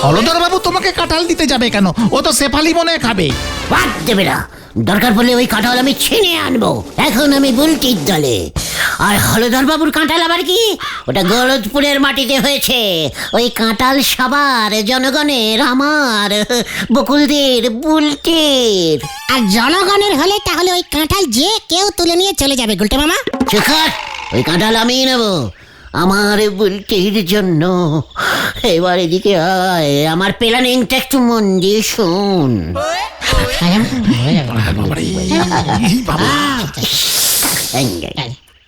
হলধর বাবু তোমাকে কাঁঠাল দিতে যাবে কেন? ও তো শেফালি মনে খাবে। বাদ দেবে না, দরকার পড়লে ওই কাঁঠাল আমি ছিনিয়ে আনবো। এখন আমি বুলটির দলে। আর হলধর বাবুর কাঁঠাল আবার কি? ওটা গলতপুরের মাটিতে হয়েছে। ওই কাঁঠাল সবার, জনগণের, আমার, বকুলদের, বুলটির। আর জনগণের হলে তাহলে ওই কাঁঠাল যে কেউ তুলে নিয়ে চলে যাবে গুলটে মামা। চুকার, ওই কাঁঠাল আমিই নেব, আমার বুলটির জন্য। এবার এদিকে আয়, আমার প্ল্যানিংটা একটু মন দিয়ে শোন।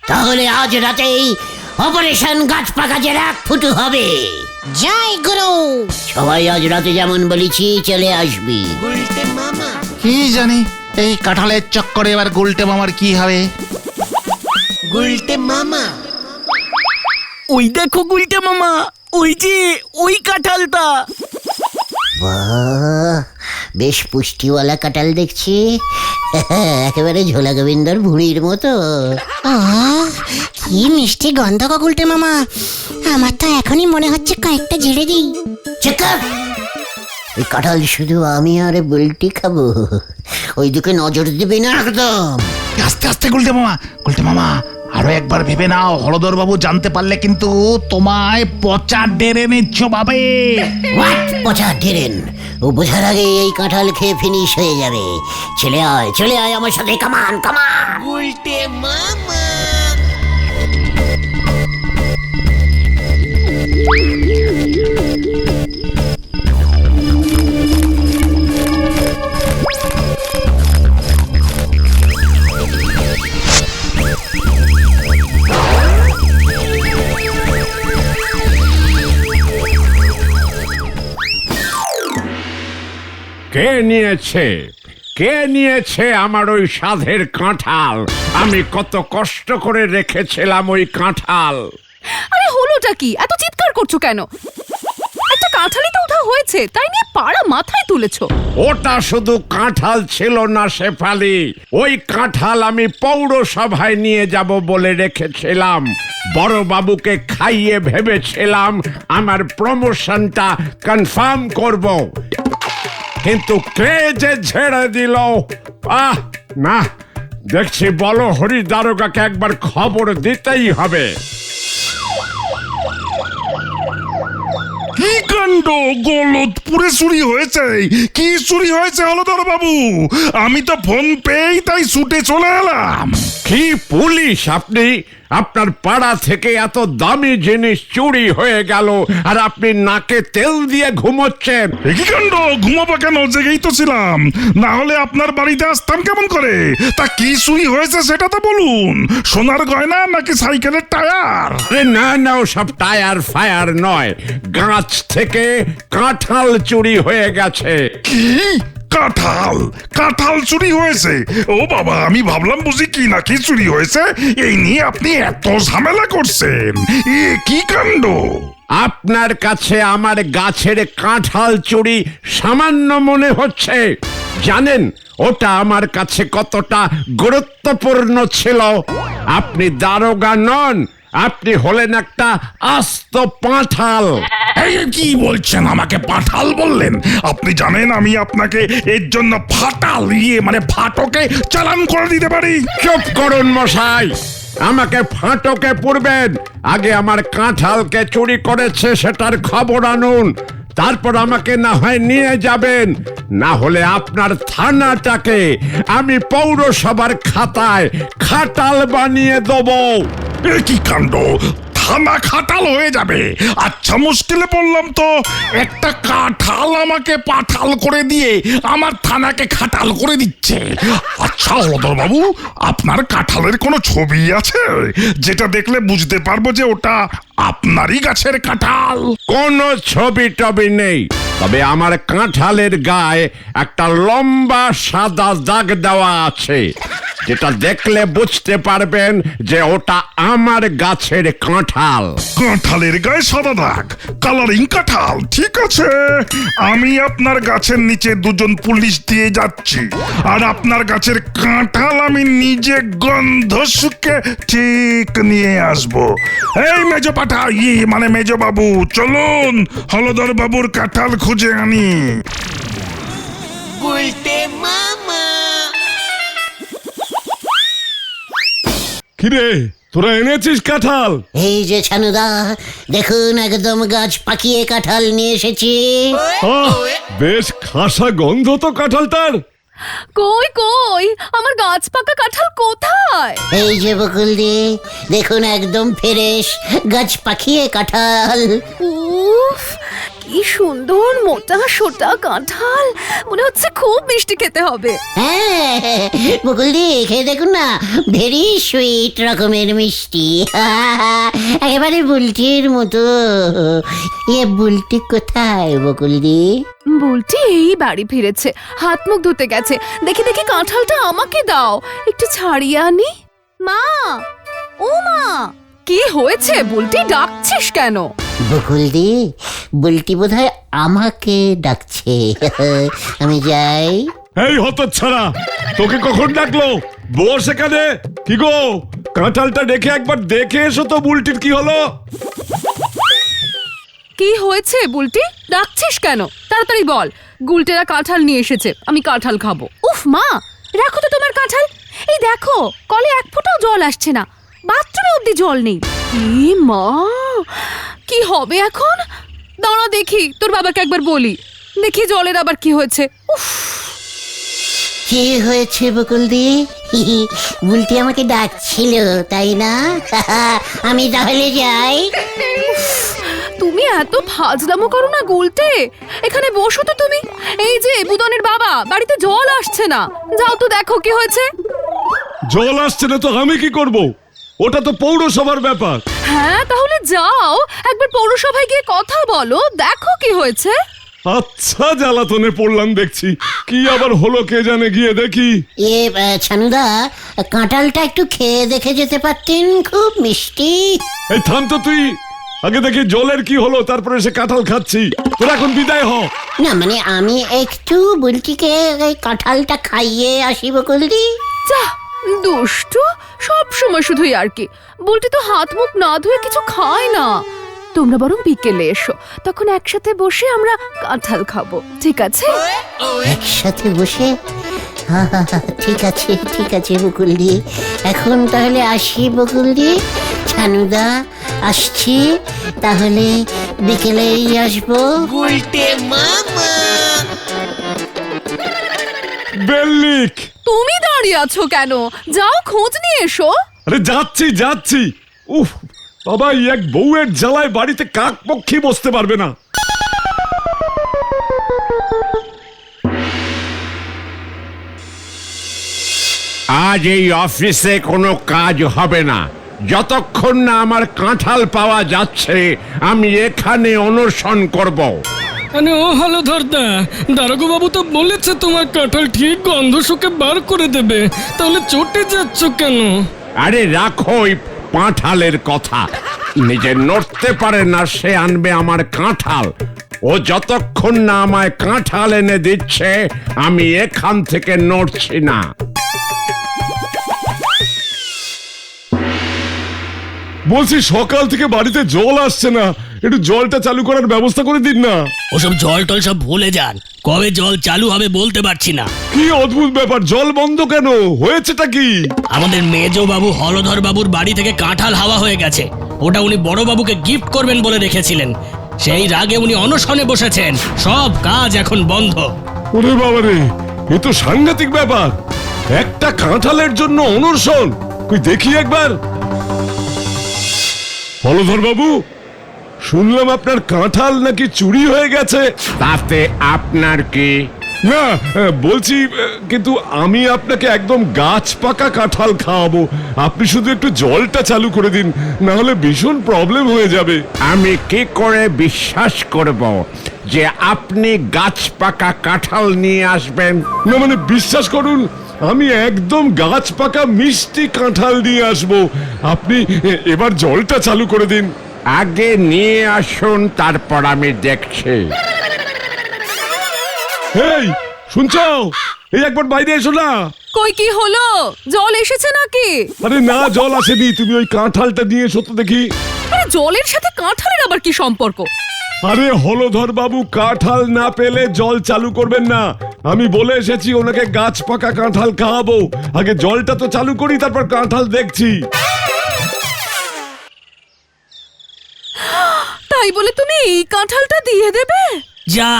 তাহলে আজ রাতেই অপারেশন গাছ পাকা জেরাক ফুটু হবে। জয় গুরু। সবাই আজ রাতে যেমন বলেছি চলে আসবি। কি জানি এই কাঁঠালের চক্করে এবার গুলটে মামার কি হবে। ওই দেখো গুলটে মামা, ওই যে ওই কাঁঠালটা। বাহ, বেশ পুষ্টিওয়ালা কাঁঠাল দেখছি। একেবারে ঝোলা গোবিন্দর ভুঁড়ির মতো। কি মিষ্টি গন্ধ গো গুলটে মামা, আমার তো এখনই মনে হচ্ছে কয়েকটা ঝেড়ে দিই। চেকার, ওই কাঁঠাল শুধু আমি আর বুলটি খাবো, ওইদিকে নজর দিবি না একদম। আস্তে আস্তে গুলটে মামা আরো একবার ভেবে নাও, হলধর বাবু জানতে পারলে কিন্তু তোমায় পচা ডেরে নিচ্ছ ভাবে। হোয়াট পচা ডেরেন? ও বোঝার আগে এই কাঁঠাল খেয়ে ফিনিশ হয়ে যাবে। চলে আয় আমার সাথে, কামান। উল্টে মামা। কে নিয়েছে আমার ওই সাধের কাঁঠাল? আমি কত কষ্ট করে রেখেছিলাম ওই কাঁঠাল। আরে হলোটা কি, এত চিৎকার করছো কেন? একটা কাঁঠালই তো উঠা হয়েছে, তাই নিয়ে পাড়া মাথায় তুলেছো। ওটা শুধু কাঁঠাল ছিল না শেফালি, ওই কাঁঠাল আমি পৌরসভায় নিয়ে যাব বলে রেখেছিলাম। বড় বাবুকে খাইয়ে ভেবেছিলাম আমার প্রমোশনটা কনফার্ম করব, কিন্তু কে যে ছেড়ে দিল। না, দেখছি বলো হরি দারোগাকে একবার খবর দিতেই হবে। কি কাণ্ড, গলতপুরে চুরি হয়েছে? কি চুরি হয়েছে হলধর বাবু? আমি তো ফোন পেয়েই তাই ছুটে চলে এলাম। কি পুলিশ আপনি? আপনার পাড়া থেকে এত দামি জিনিস চুরি হয়ে গেল আর আপনি নাকে তেল দিয়ে ঘুমোচ্ছেন। কি কাণ্ড, ঘুমাবো কেন? জেগেই তো ছিলাম, না হলে আপনার বাড়িতে আসতাম কেমন করে? তা কি চুরি হয়েছে সেটা তো বলুন। সোনার গয়না নাকি সাইকেলের টায়ার? আরে না না, ওসব টায়ার ফায়ার নয়, গাছ থেকে কাঁঠাল চুরি হয়ে গেছে। কি কাঁঠাল? কাঁঠাল চুরি হয়েছে? ও বাবা, আমি ভাবলাম বুঝি কি নাকি চুরি হয়েছে, এই নিয়ে আপনি এত ঝামেলা করছেন। এ কি কাণ্ড! আপনার কাছে আমার গাছের কাঁঠাল চুরি সামান্য মনে হচ্ছে? জানেন ওটা আমার কাছে কতটা গুরুত্বপূর্ণ ছিল? আপনি দারোগা নন, আপনি হলেন একটা আস্ত পাঁঠাল। এই কি বলছেন? আমাকে পাঠাল বললেন? আপনি জানেন আমি আপনাকে এর জন্য ফাটাল মানে ফাটকে চালান করে দিতে পারি। চুপ করুন মশাই, আমাকে ফাটকে পুরবেন, আগে আমার কাঁঠালকে চুরি করেছে সেটার খবর আনুন, তারপর আমাকে না হয় নিয়ে যাবেন, না হলে আপনার থানাটাকে আমি পৌরসভার খাতায় খাটাল বানিয়ে দেবো। এ কি কাণ্ড, থানা খাটাল হয়ে যাবে? আচ্ছা, মুশকিলে পড়লাম তো। একটা কাঁঠাল আমাকে পাঠাল করে দিয়ে আমার থানাকে খাটাল করে দিচ্ছে। আচ্ছা হলদর বাবু, আপনার কাঁঠালের কোনো ছবি আছে যেটা দেখলে বুঝতে পারবো যে ওটা আপনারই গাছের কাঁঠাল? কোনো ছবি টবি নেই, তবে আমার কাঁঠালের গায়ে একটা লম্বা সাদা দাগ দেওয়া আছে, যেটা দেখলে বুঝতে পারবেন যে ওটা আমার গাছের কাঁঠাল। কাঁঠালের গায়ে সাদা দাগ, কালারিং কাঁঠাল, ঠিক আছে। আমি আপনার গাছের নিচে দুজন পুলিশ দিয়ে যাচ্ছি, আর আপনার গাছের কাঁঠাল আমি নিজে গন্ধ শুকে ঠিক নিয়ে আসবো। এই মেজো পাঠা, মানে মেজো বাবু, চলুন হলদর বাবুর কাঁঠাল খুঁজে আনি। কিরে, তোরা এনেছিস কাঁঠাল? এই যে ছানুদা, দেখুন একদম গাছ পাকিয়ে কাঁঠাল নিয়ে এসেছি। আহ, বেশ খাসা গন্ধ তো কাঁঠালটার। কই কই আমার গাছ পাকা কাঁঠাল কোথায়? এই যে বকুলদি, দেখুন একদম ফ্রেশ গাছ পাকিয়ে কাঁঠাল। উফ, কি সুন্দর মোটা সোটা কাঁঠাল, মনে হচ্ছে খুব মিষ্টি খেতে হবে। হ্যাঁ বকুলদি, খেয়ে দেখুন না, ভেরি সুইট রকমের মিষ্টি, একেবারে বুলটির মতো। বুলটি কোথায় বকুলদি? বুলটি এই বাড়ি ফিরেছে, হাত মুখ ধুতে গেছে। দেখি দেখি কাঁঠালটা আমাকে দাও, একটু ছাড়িয়ে আনি। মা, ও মা, কি হয়েছে? বুলটি ডাকছিস কেন? বকুলদি, বুলটি বোধহয় আমাকে ডাকছে, আমি যাই। এই হতচ্ছাড়া, তোকে কখন ডাকলো? বস এখানে। কি গো, কাঁঠালটা রেখে একবার দেখে এসো তো বুলটির কি হলো। কি হয়েছে বুলটি? ডাকছিস কেন? তাড়াতাড়ি বল। গুলটেরা কাঁঠাল নিয়ে এসেছে, আমি কাঁঠাল খাবো। উফ মা, রাখো তো তোমার কাঁঠাল। এই দেখো, কলে এক ফোঁটাও জল আসছে না, বাথরুমে অব্দি জল নেই। এ মা, কি হবে এখন? দাঁড়া দেখি, তোর বাবাকে একবার বলি, দেখি জলের আবার কি হয়েছে। উফ, কি হয়েছে বকুলদি? বুলটি আমাকে ডাকছিল তাই না? আমি তাহলে যাই। তুমি এত ফাজলামো করো না গুলটে, এখানে বসো তো তুমি। এই যে বুদনের বাবা, বাড়িতে জল আসছে না, যাও তো দেখো কি হয়েছে। জল আসছে না তো আমি কি করব? ওটা তো পৌরসভার ব্যাপার। হ্যাঁ, তাহলে যাও একবার পৌরসভায় গিয়ে কথা বলো, দেখো কি হয়েছে। আচ্ছা, জ্বালাতনে পড়লাম দেখছি। কি আবার হলো কে জানে, গিয়ে দেখি। ছানুদা, কাঁঠালটা একটু খেয়ে দেখে যেতে পারতেন, খুব মিষ্টি। এই থাম তো তুই, আগে দেখি জলের কি হলো, তারপরে সে কাঁঠাল খাচ্ছি। তোর এখন বিদায় হ। না মানে আমি একটু বুলটিকে এই কাঁঠালটা খাইয়ে আসি বকুলদি। যা দুষ্টু, সব সময় শুধুই আর কি। বলতে তো হাত মুখ না ধুয়ে কিছু খায় না। তোমরা বরং বিকেলে এসো, তখন একসাথে বসে আমরা কাঁঠাল খাবো, ঠিক আছে? একসাথে বসে? ঠিক আছে ঠিক আছে বকুলদি, এখন তাহলে আসি বকুলদি। ছানুদা, আসছি তাহলে, বিকেলেই আসবো। বেল্লিক, তুমি দাঁড়িয়ে আছো কেন? যাও খোঁজ নিয়ে এসো। আরে যাচ্ছি যাচ্ছি, উফ বাবা, এই এক বউয়ের জ্বালায় বাড়িতে কাক পক্ষী বসতে পারবে না। আজ এই অফিসে কোনো কাজ হবে না যতক্ষণ না আমার কাঁঠাল পাওয়া যাচ্ছে। আমি এখানে অনশন করব। মানে ও হলধরদা, দারোগা বাবু তো বলেছে তোমার কাঁঠাল ঠিক গন্ধ শুকে বার করে দেবে, তাহলে চটে যাচ্ছ কেন? আরে রাখো ওই পাঁঠালের কথা। নিজে নড়তে পারে না সে আনবে আমার কাঁঠাল। ও যতক্ষণ না আমায় কাঁঠাল এনে দিচ্ছে আমি এখান থেকে নড়ছি না। বলছি সকাল থেকে বাড়িতে জল আসছে না, একটু জলটা চালু করার ব্যবস্থা করে দিন না। ওসব জল টল সব ভুলে যান, কবে জল চালু হবে বলতে পারছি না। কি অদ্ভুত ব্যাপার, জল বন্ধ কেন? হয়েছেটা কি? আমাদের মেজ বাবু হলধর বাবুর বাড়ি থেকে কাঁঠাল হাওয়া হয়ে গেছে। ওটা উনি বড় বাবুকে গিফট করবেন বলে রেখেছিলেন, সেই রাগে উনি অনশনে বসেছেন। সব কাজ এখন বন্ধ। ওরে বাবারে, এ তো সাংঘাতিক ব্যাপার। একটা কাঁঠালের জন্য অনশন? কই দেখি একবার। হলধর বাবু, শুনলাম আপনার কাঁঠাল নাকি চুরি হয়ে গেছে। তাতে আপনার কি? না, বলছি কিন্তু আমি আপনাকে একদম গাছ পাকা কাঁঠাল খাওয়াবো। আপনি শুধু একটু জলটা চালু করে দিন, না হলে ভীষণ প্রবলেম হয়ে যাবে। আমি কি করে বিশ্বাস করব যে আপনি গাছ পাকা কাঁঠাল নিয়ে আসবেন? না মানে বিশ্বাস করুন, আমি একদম গাছ পাকা মিষ্টি কাঁঠাল নিয়ে আসবো। আপনি এবার জলটা চালু করে দিন। আগে নিয়ে আসুন, তারপর আমি দেখছি। এই শুনছো, এই একবার বাইরে এসো না। কই কি হলো? জল এসেছে নাকি? আরে না, জল আসেনি, তুমি ওই কাঁঠালটা নিয়ে এসো তো দেখি। আরে জলের সাথে কাঁঠালের আবার কি সম্পর্ক? আরে হলধর বাবু, কাঁঠাল না পেলে জল চালু করবেন না। আমি বলে এসেছি ওনাকে গাছ পাকা কাঁঠাল খাওয়াবো। আগে জলটা তো চালু করি, তারপর কাঁঠাল দেখছি। তাই বলে তুমি এই কাঁঠালটা দিয়ে দেবে? যা,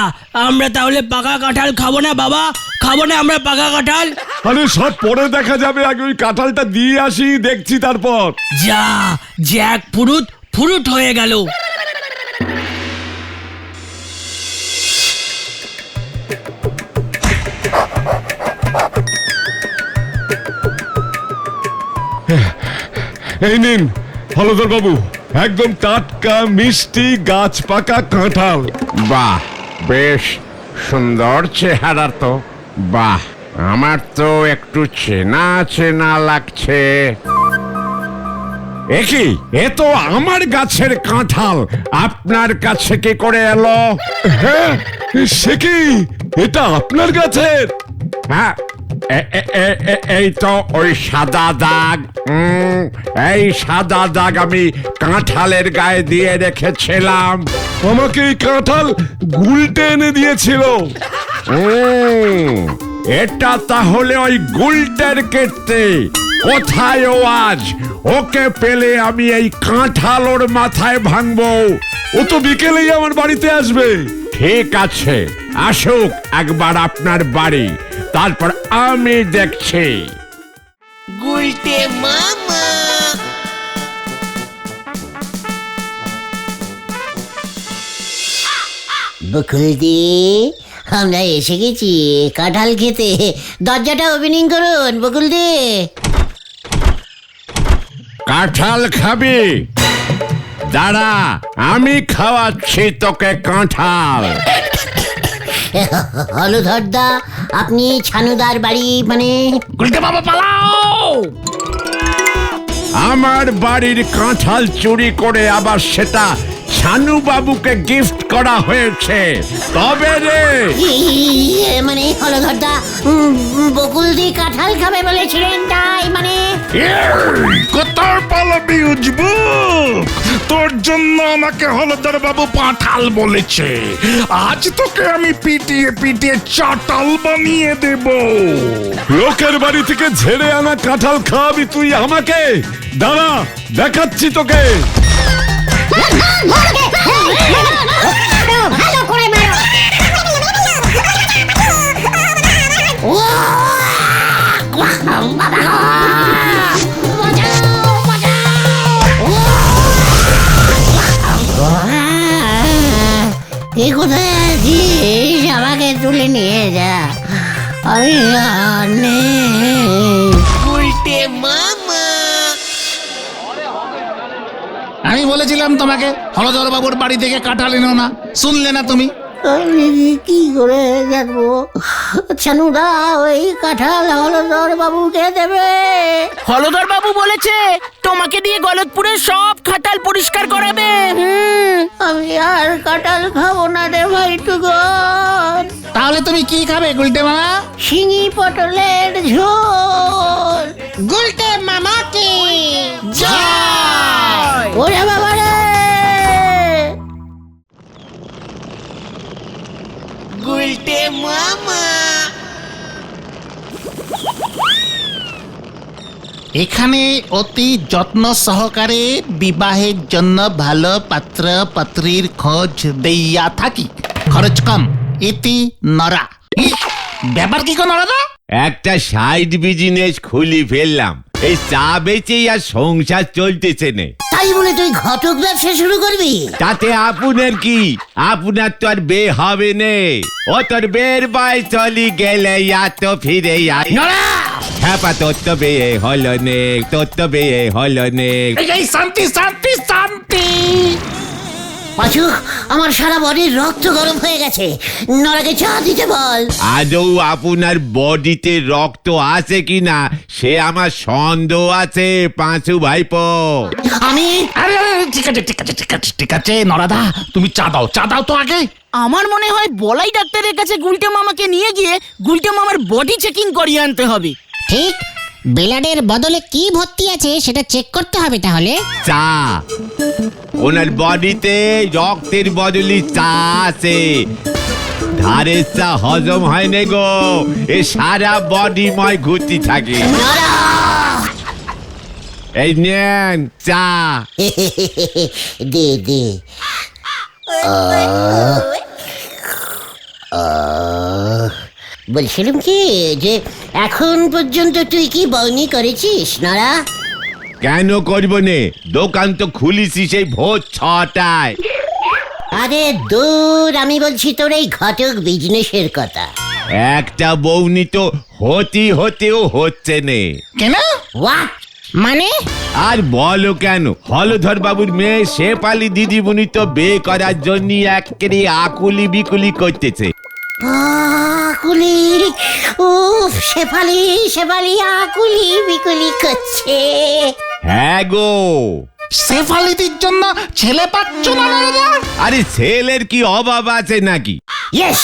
আমরা তাহলে পাকা কাঁঠাল খাবো না বাবা, খাবো না আমরা পাকা কাঁঠাল। আরে সব পরে দেখা যাবে, আগে ওই কাঁঠালটা দিয়ে আসি, দেখছি তারপর। যা, জ্যাক ফুরুট ফুরুট হয়ে গেল। এই নিন হলধর বাবু, একদম টাটকা মিষ্টি গাছ পাকা কাঁঠাল। বাহ, বেশ সুন্দর চেহারা তো। বাহ, আমার তো একটু চেনা চেনা লাগছে। একই, এ তো আমার গাছের কাঁঠাল, আপনার কাছে কি করে এলো? হ্যাঁ, সে কি, এটা আপনার গাছের? হ্যাঁ, এই তো ওই সাদা দাগ। এই সাদা দাগ আমি কাঁঠালের গায়ে দিয়ে রেখেছিলাম। আমাকে এই কাঁঠাল গুলটে এনে দিয়েছিল। এটা তাহলে ওই গুলটের কীর্তি। কোথায় ও আজ? ওকে পেলে আমি এই কাঁঠাল ওর মাথায় ভাঙবো। ও তো বিকেলেই আমার বাড়িতে আসবে। ঠিক আছে, আসুক একবার আপনার বাড়ি, তারপর আমি দেখছি। গুলটে মামা। বকুলদি, আমরা এসে গেছি কাঁঠাল খেতে। দরজাটা ওপেনিং করুন বকুলদি। কাঁঠাল খাবি? দাঁড়া, আমি খাওয়াচ্ছি তোকে কাঁঠাল। হলধরদা, আপনি ছানুদার বাড়ি মানে? গুলটে বাবা পালাও! আমার বাড়ির কাঁঠাল চুরি করে আবার সেটা ছানু বাবুকে গিফট করা হয়েছে, তবে রে। মানে হলধরদা, বকুলদি কাঁঠাল খাবে বলেছিলেন, তাই মানে? কোথায় পালাবি উজবুক? তোর জন্য আমাকে হলধর বাবু পাঁঠাল বলেছে। আজ তোকে আমি পিটিয়ে পিটিয়ে চাটাল বানিয়ে দেব। লোকের বাড়ি থেকে ঝেড়ে আনা কাঁঠাল খাওয়াবি তুই আমাকে? দাঁড়া, দেখাচ্ছি তোকে। ভালো করে মারো। বাবা, বাঁচাও, বাঁচাও। কে কোথায় আছিস? আমাকে তুলে নিয়ে যা, আমি আর নেই। আমি বলেছিলাম তোমাকে হলধর বাবুর বাড়ি থেকে কাঁঠাল এনো না, শুনলে না তুমি? আমি কি করে জানবো ছানুদা ওই কাঁঠাল হলদর বাবুকে দেবে? হলধর বাবু বলেছে তোমাকে দিয়ে গলতপুরের সব খাটাল পরিষ্কার করাবে। আমি আর কাঁঠাল খাবো না রে ভাইটুগন। তাহলে তুমি কি খাবে গুলটে মামা? শিঙি পটলের ঝোল। গুলটে মামাকে ওরে বাবা রে! গুলটে মামা। এখানে অতি যত্ন সহকারে বিবাহের জন্য ভালো পাত্র পাত্রীর খোঁজ দেইয়া থাকি, খরচ কম, ইতি নরা। ব্যাপার কি কোন নরা? একটা সাইড বিজনেস খুলি ফেললাম, এই চা বেচেই আর সংসার চলতেছে নে। তাই বলে তুই ঘটক ব্যবসা শুরু করবি? তাতে আপনার কি? আপনার তো আর বে হবে নে। ও তোর বের বয়স চলি গেলে তো ফিরে হ্যাঁ তোর তো বিয়ে হলো নে, তোর তো বিয়ে হলো নে। এই শান্তি শান্তি শান্তি। পাঁচু, আমার সারা বডির রক্ত গরম হয়ে গেছে, নরাকে চা দিতে বল। আদৌ আপনার বডিতে রক্ত আছে কিনা সে আমার সন্দেহ আছে পাঁচু ভাইপো। আমি আরে ঠিক আছে ঠিক আছে ঠিক আছে ঠিক আছে নরাদা, তুমি চা দাও তো আগে। আমার মনে হয় বলাই ডাক্তারের কাছে গুলটে মামাকে নিয়ে গিয়ে গুলটে মামার বডি চেকিং করিয়ে আনতে হবে। ঠিক, ব্লাডের বদলে কি ভর্তি আছে সেটা চেক করতে হবে তাহলে। চা, ওনার বডিতে রক্তের বদলি চা আছে। ধারের চা হজম হয় না গো, এ সারা বডিময় ঘুরতে থাকে। এই নেন চা। দে দে। বলছিলাম কি যে এখন পর্যন্ত তুই কি বউনি করেছিস নরা? কেন করবো নে, দোকান তো খুলিছি সেই ভোর 6টায়। আরে দূর, আমি বলছি তোর এই ঘটক বিজনেসের কথা। একটা বউনি তো হতেও হচ্ছে নে। কেন? হোয়াট মানে? আর বলো কেন, হলধর বাবুর মেয়ে শেফালি দিদিমণি তো বে করার জন্য একেবারে আকুলি বিকুলি করতেছে। আকুলি, উফ, শেফালি আকুলি বিকুলি করছে। হ্যাঁ গো, শেফালিদির জন্য ছেলে পাচ্ছ না নরাদা? আরে ছেলের কি অভাব আছে নাকি? ইয়েস,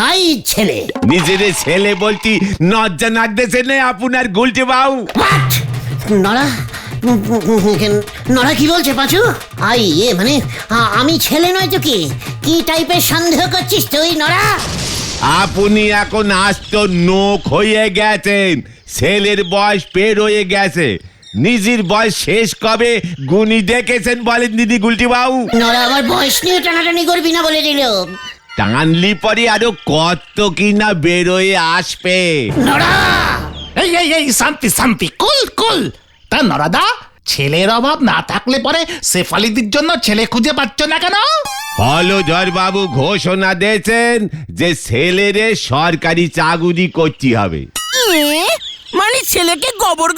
হাই ছেলে। নিজের ছেলে বলতি নজ্জা নাগতেছে না আপনার গুলটে বাউ। হোয়াট? নরা নরা কি বলছে পাঁচু? মানে আমি ছেলে নয় তো কি টাইপের সন্দেহ করছিস তুই নরা? আপনি এখন আস্ত নোক হয়ে গেছেন, ছেলের বয়স পের হয়ে গেছে। নিজের বয়স শেষ কবে গুনি দেখেছেন বলেন দিদি গুলটি বাউ? নরা আমার বয়স নিয়ে টানাটানি করবি না বলে দিল। টানলি পরে আরো কত কিনা বেরোয় আসবে। নরা এই শান্তি শান্তি, কুল। তা নরাদা, ছেলের অভাব না থাকলে পরে শেফালিদির জন্য ছেলে খুঁজে পাচ্ছ না কেন? হলধর বাবু ঘোষণা দিয়েছেন যে ছেলেরে সরকারি চাকুরি করতে হবে। মানে ছেলেকে গোবর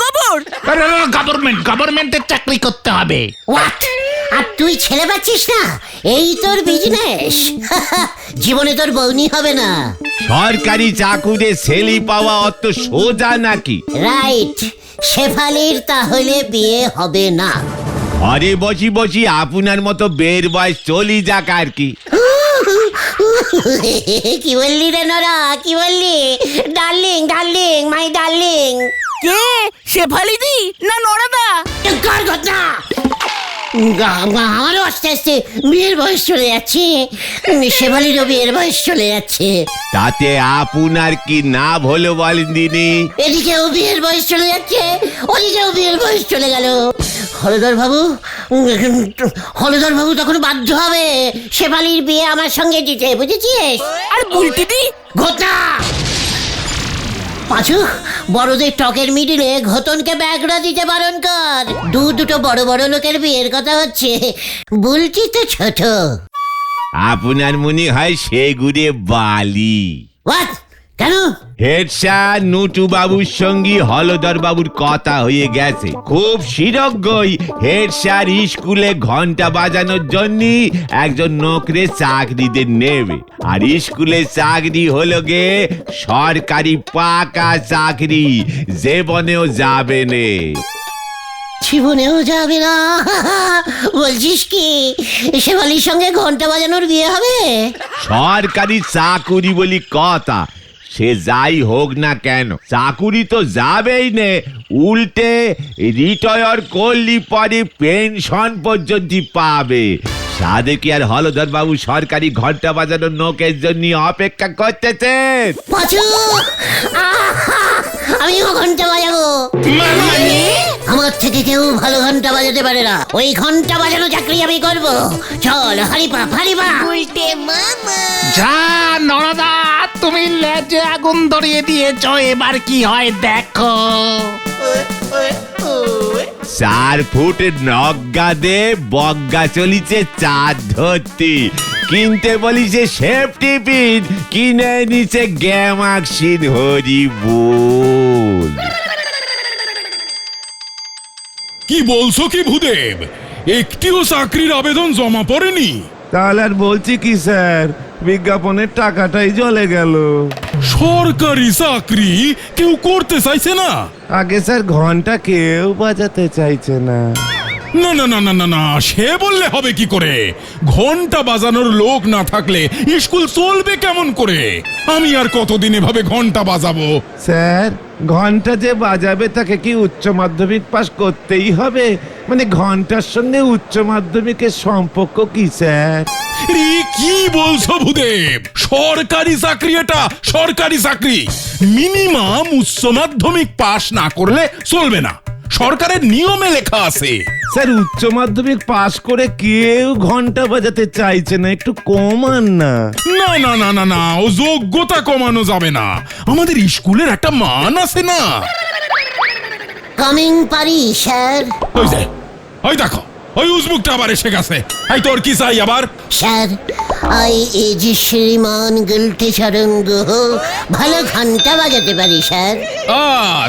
গভর্নমেন্টের চাকরি করতে হবে। হোয়াট? আর তুই ছেলে পাচ্ছিস না? এই তোর বিজনেস? জীবনে তোর বউনি হবে না। সরকারি চাকুরে ছেলে পাওয়া অত সোজা নাকি? রাইট, শেফালির তাহলে বিয়ে হবে না। ঘরে বসি আপনার মতো বের বয়স চলি যাক আর কি। কি বললি রে নরা, কি বললি? Darling my darling. কে? শেফালিদি না নরাদা? কার কথা? আমারও আস্তে আস্তে বিয়ের বয়স চলে যাচ্ছে, শেফালিরও বিয়ের বয়স চলে যাচ্ছে। তাতে আপনার কি না হলো বলেন দিনি? এদিকেও বিয়ের বয়স চলে যাচ্ছে, ওদিকেও বিয়ের বয়স চলে গেল। হলধর বাবু তখন বাধ্য হবে শেফালির বিয়ে আমার সঙ্গে দিতে, বুঝেছিস? আর বুলটিদি? ঘটনা পাঁচু, বড়দের টকের মিডিলে ঘটনকে ব্যাগরা দিতে বারণ কর। দুটো বড় লোকের বিয়ের কথা হচ্ছে, বুলটি তো ছোট। আপনার মনে হয় সে গুড়ে বালি। হোয়াট? কেন? হেড স্যার নুটু বাবুর সঙ্গে হলদর বাবুর কথা হয়ে গেছে, খুব শীঘ্রই হেড স্যার স্কুলে ঘন্টা বাজানোর জন্য একজন নোকরে চাকরিতে নেবে। আর স্কুলে চাকরি হলো গে সরকারি পাকা চাকরি, জীবনেও যাবে নে। জীবনেও যাবে না? বলছিস কি শেফালির সঙ্গে ঘন্টা বাজানোর বিয়ে হবে? সরকারি চাকুরি বলি কথা, সে যাই হোক না কেন চাকুরি তো যাবেই নে, উল্টে রিটায়ার করলি পরে পেনশন পর্যন্ত পাবে। সাদে কি আর হলধর বাবু সরকারি ঘন্টা বাজানোর নোকের জন্য অপেক্ষা করতেছেন? পাঁচু, আমিও ঘন্টা বাজাবো। আমার থেকে কেউ ভালো ঘন্টা বাজাতে পারে না, ওই ঘন্টা বাজানো চাকরি আমি করব। চল হারিপা হারিপা। যা নরদা, তুমি লেজে আগুন ধরিয়ে দিয়েছ, এবার কি হয় দেখো। 4 ফুট নগ্গা দে বগ্গা চলিছে চাঁদ ধরতি, কিনতে বলিছে সেফটি পিন, কিনে নিচে গ্যামাক্সিন হরি বল। কি বলছো কি ভূদেব, একটিও চাকরির আবেদন জমা পড়েনি? তাহলে আর বলছি কি স্যার, বিজ্ঞাপনের টাকাটাই জ্বলে গেল। সরকারি চাকরি কেউ করতে চাইছে না? আগে স্যার ঘন্টা কেউ বাজাতে চাইছে না। না না না না না না, সে বললে হবে কি করে? ঘন্টা বাজানোর লোক না থাকলে স্কুল চলবে কেমন করে? আমি আর কতদিন এভাবে ঘন্টা বাজাবো? স্যার ঘন্টা যে বাজাবে তাকে কি উচ্চ মাধ্যমিক পাস করতেই হবে? মানে ঘন্টার সঙ্গে উচ্চ মাধ্যমিকের সম্পর্ক কি স্যার? কি বলছো ভূদেব? সরকারি চাকরি, এটা সরকারি চাকরি, মিনিমাম উচ্চ মাধ্যমিক পাস না করলে চলবে না, সরকারের নিয়মে লেখা আছে। স্যার উচ্চ মাধ্যমিক পাস করে কেউ ঘন্টা বাজাতে চাইছে না, একটু কমান না। না না না না না, ও যোগ্যতা কমানো যাবে না, আমাদের স্কুলের একটা মান আছে না। কামিং পারি স্যার। ওই যে, ওই দেখো ওই উজবুকটা আবার এসে গেছে। এই তোর কি চাই আবার? স্যার আই এজ শ্রীমান গুলটে সারঙ্গ, ভালো ঘন্টা বাজাতে পারি স্যার।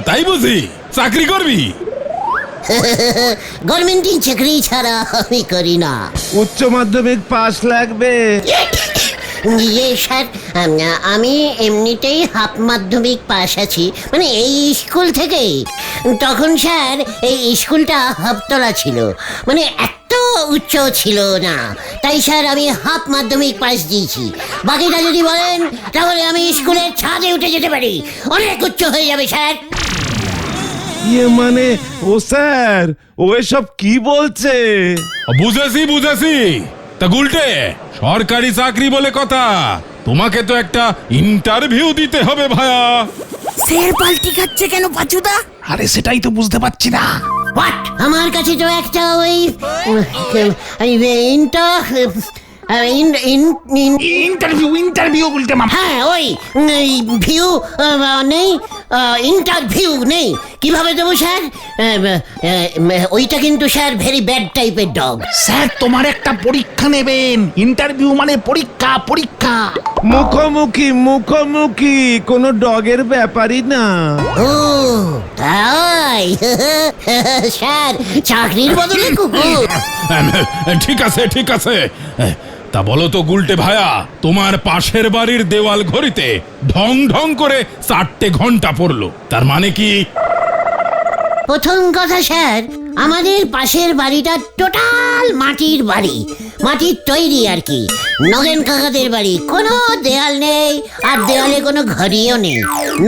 তাই বুঝি? চাকরি করবি? গভর্নমেন্টের চাকরি ছাড়া আমি করি না। উচ্চ মাধ্যমিক পাস লাগবে। ইয়ে স্যার, আমি এমনিতেই হাফ মাধ্যমিক পাস আছি, মানে এই স্কুল থেকেই। তখন স্যার এই স্কুলটা হাফতলা ছিল, মানে এত উচ্চ ছিল না, তাই স্যার আমি হাফ মাধ্যমিক পাস দিয়েছি। বাকিটা যদি বলেন তাহলে আমি স্কুলের ছাদে উঠে যেতে পারি, অনেক উচ্চ হয়ে যাবে স্যার। ইয়ে মানে ও স্যার, ও এসব কি বলছে? বুঝেছি বুঝেছি। তা গুলটে, সরকারি চাকরি বলে কথা, তোমাকে তো একটা ইন্টারভিউ দিতে হবে ভায়া। স্যার পাল্টি খাচ্ছে কেন পাচুদা? আরে সেটাই তো বুঝতে পারছি না। হোয়াট? আমার কাছে তো একটা ওই ইন্টারভিউ বলতে মামা। হ্যাঁ ওই ভিউ নেই, ইন্টারভিউ নেই, কিভাবে দেবো স্যার? ওইটা কিন্তু স্যার ভেরি ব্যাড টাইপের ডগ। স্যার তোমার একটা পরীক্ষা নেবেন, ইন্টারভিউ মানে পরীক্ষা পরীক্ষা। মুখোমুখি মুখোমুখি, কোনো ডগের ব্যাপারই না। ও তাই? স্যার চাকরির বদলে কুকুর? ঠিক আছে ঠিক আছে। তা বলো তো গুলটে ভায়া, তোমার পাশের বাড়ির দেওয়াল ঘড়িতে ঢং ঢং করে 4টে ঘন্টা পড়লো, তার মানে কি? প্রথম কথা স্যার, আমাদের পাশের বাড়িটা টোটাল মাটির বাড়ি, মাটির তৈরি আর কি। নগেন কাকাদের বাড়ি, কোনো দেয়াল নেই, আর দেওয়ালে কোনো ঘড়িও নেই।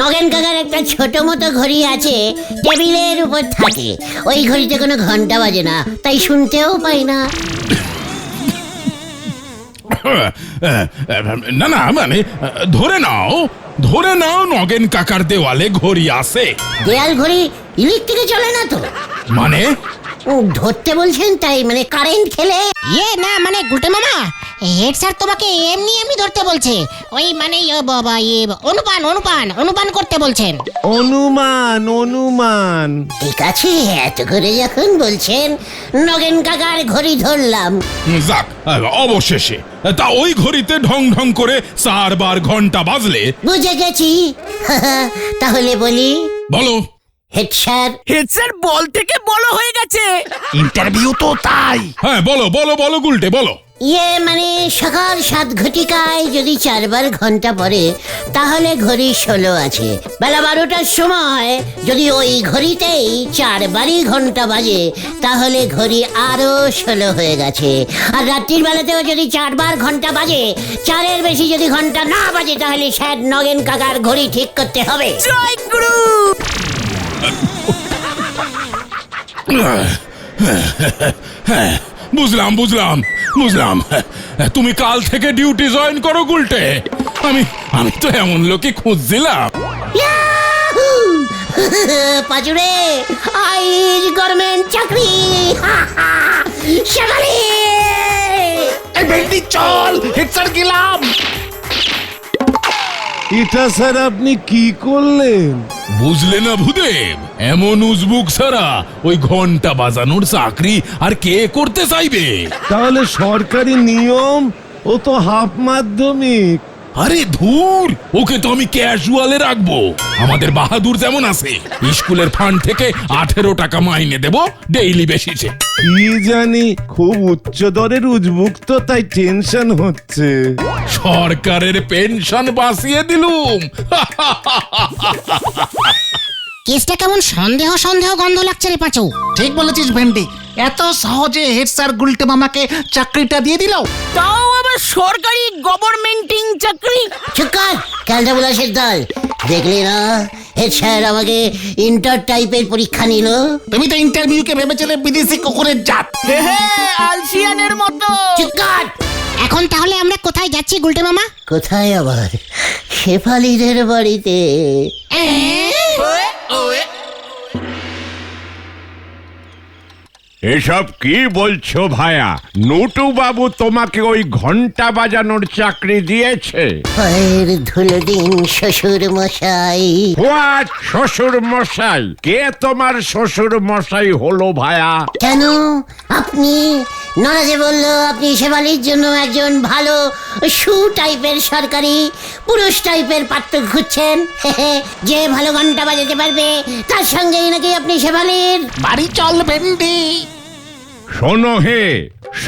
নগেন কাকার একটা ছোট মতো ঘড়ি আছে, টেবিলের উপর থাকে, ওই ঘড়িতে কোনো ঘন্টা বাজে না, তাই শুনতেও পাই না। না না, মানে ধরে নাও নগেন কাকার দেওয়ালে ঘড়ি আছে। দেয়াল ঘড়ি ইলেকট্রিকে চলে না তো? মানে ধরতে বলছেন তাই, মানে কারেন্ট খেলে? ইয়ে না মানে গুলটে মামা, হেড স্যার তোমাকে এমনি এমনি ধরতে বলছে। ওই মানে বাবা অনুপান করতে বলছেন। অনুমান ঠিক আছে, এত করে যখন বলছেন নগেন কাকার ঘড়ি ধরলাম। যাক, অবশেষে তা ওই ঘড়িতে ঢং ঢং করে 4 বার ঘন্টা বাজলে। বুঝে গেছি। তাহলে বলি, বলো। হেড স্যার, হেড স্যার বল থেকে বলো হয়ে গেছে। ইন্টারভিউ তো তাই। হ্যাঁ বলো বলো বলো গুলটে বলো। মানে সকাল 7 ঘটিকায় যদি 4 বার ঘন্টা পড়ে তাহলে ঘড়ি 16 আছে। বেলা 12টার সময় যদি ওই ঘড়িতেই 4 বারই ঘন্টা বাজে তাহলে ঘড়ি আরো 16 হয়ে গেছে। আর রাত্রির বেলাতেও যদি 4 বার ঘন্টা বাজে, 4-এর বেশি যদি ঘন্টা না বাজে তাহলে স্যার নগেন কাকার ঘড়ি ঠিক করতে হবে। জয় গুরু। বুঝলাম বুঝলাম বুঝলাম। তুমি কাল থেকে ডিউটি জয়েন করো গুলটে। আমি তো এমন লোকই খুঁজছিলাম। পাজুরে আইজ গভর্নমেন্ট চাকরি। শেফালি, এই ভেন্ডি চল, হেড স্যার গেলাম। এটা স্যার আপনি কি করলেন? বুঝলে না ভূদেব, এমন উজবুক ছাড়া ওই ঘন্টা বাজানোর চাকরি আর কে করতে চাইবে? তাহলে সরকারি নিয়ম, ও তো হাফ মাধ্যমিক। আরে ধুর, ওকে তো আমি ক্যাজুয়ালে রাখবো। আমাদের বাহাদুর যেমন আছে, স্কুলের ফান্ড থেকে 18 টাকা মাইনে দেব ডেইলি বেসিসে। কি জানি, খুব উচ্চ দরের উজবুক তো, তাই টেনশন হচ্ছে। সরকারের পেনশন বাঁচিয়ে দিলুম। কেসটা কেমন সন্দেহ সন্দেহ গন্ধ লাগছে রে পাঁচু। ঠিক বলেছিস ভেন্ডি, এত সহজে হেড স্যার গুলটে মামাকে চাকরিটা দিয়ে দিল। তাও আবার সরকারি গভর্নমেন্টিং চাকরি। চুপ কর, ক্যালটা বুলাসের দল। দেখলি না হেড স্যার আমাকে ইন্টার টাইপের পরীক্ষা নিল। তুমি তো ইন্টারভিউকে ভেবেছিলে বিদেশি কুকুরের জাত। আলসিয়ানের মতো। চুপ কর। এখন তাহলে আমরা কোথায় যাচ্ছি গুলটে মামা? কোথায় আবার? শেফালিদের বাড়িতে। এসব কি বলছো ভায়া? নটু বাবু তোমাকে ওই ঘন্টা বাজানোর চাকরি দিয়েছে? পায়ের ধুলো দিন শ্বশুর মশাই। হোয়াট? শ্বশুর মশাই? কে তোমার শ্বশুর মশাই হলো ভায়া? কেন? আপনি নরা যে বললো আপনি শেফালির জন্য একজন ভালো শু টাইপের সরকারি পুরুষ টাইপের পাত্র খুঁজছেন, যে ভালো ঘন্টা বাজাতে পারবে, তার সঙ্গেই নাকি আপনি শেফালির বাড়ি চল ভেন্ডি। শোনো হে,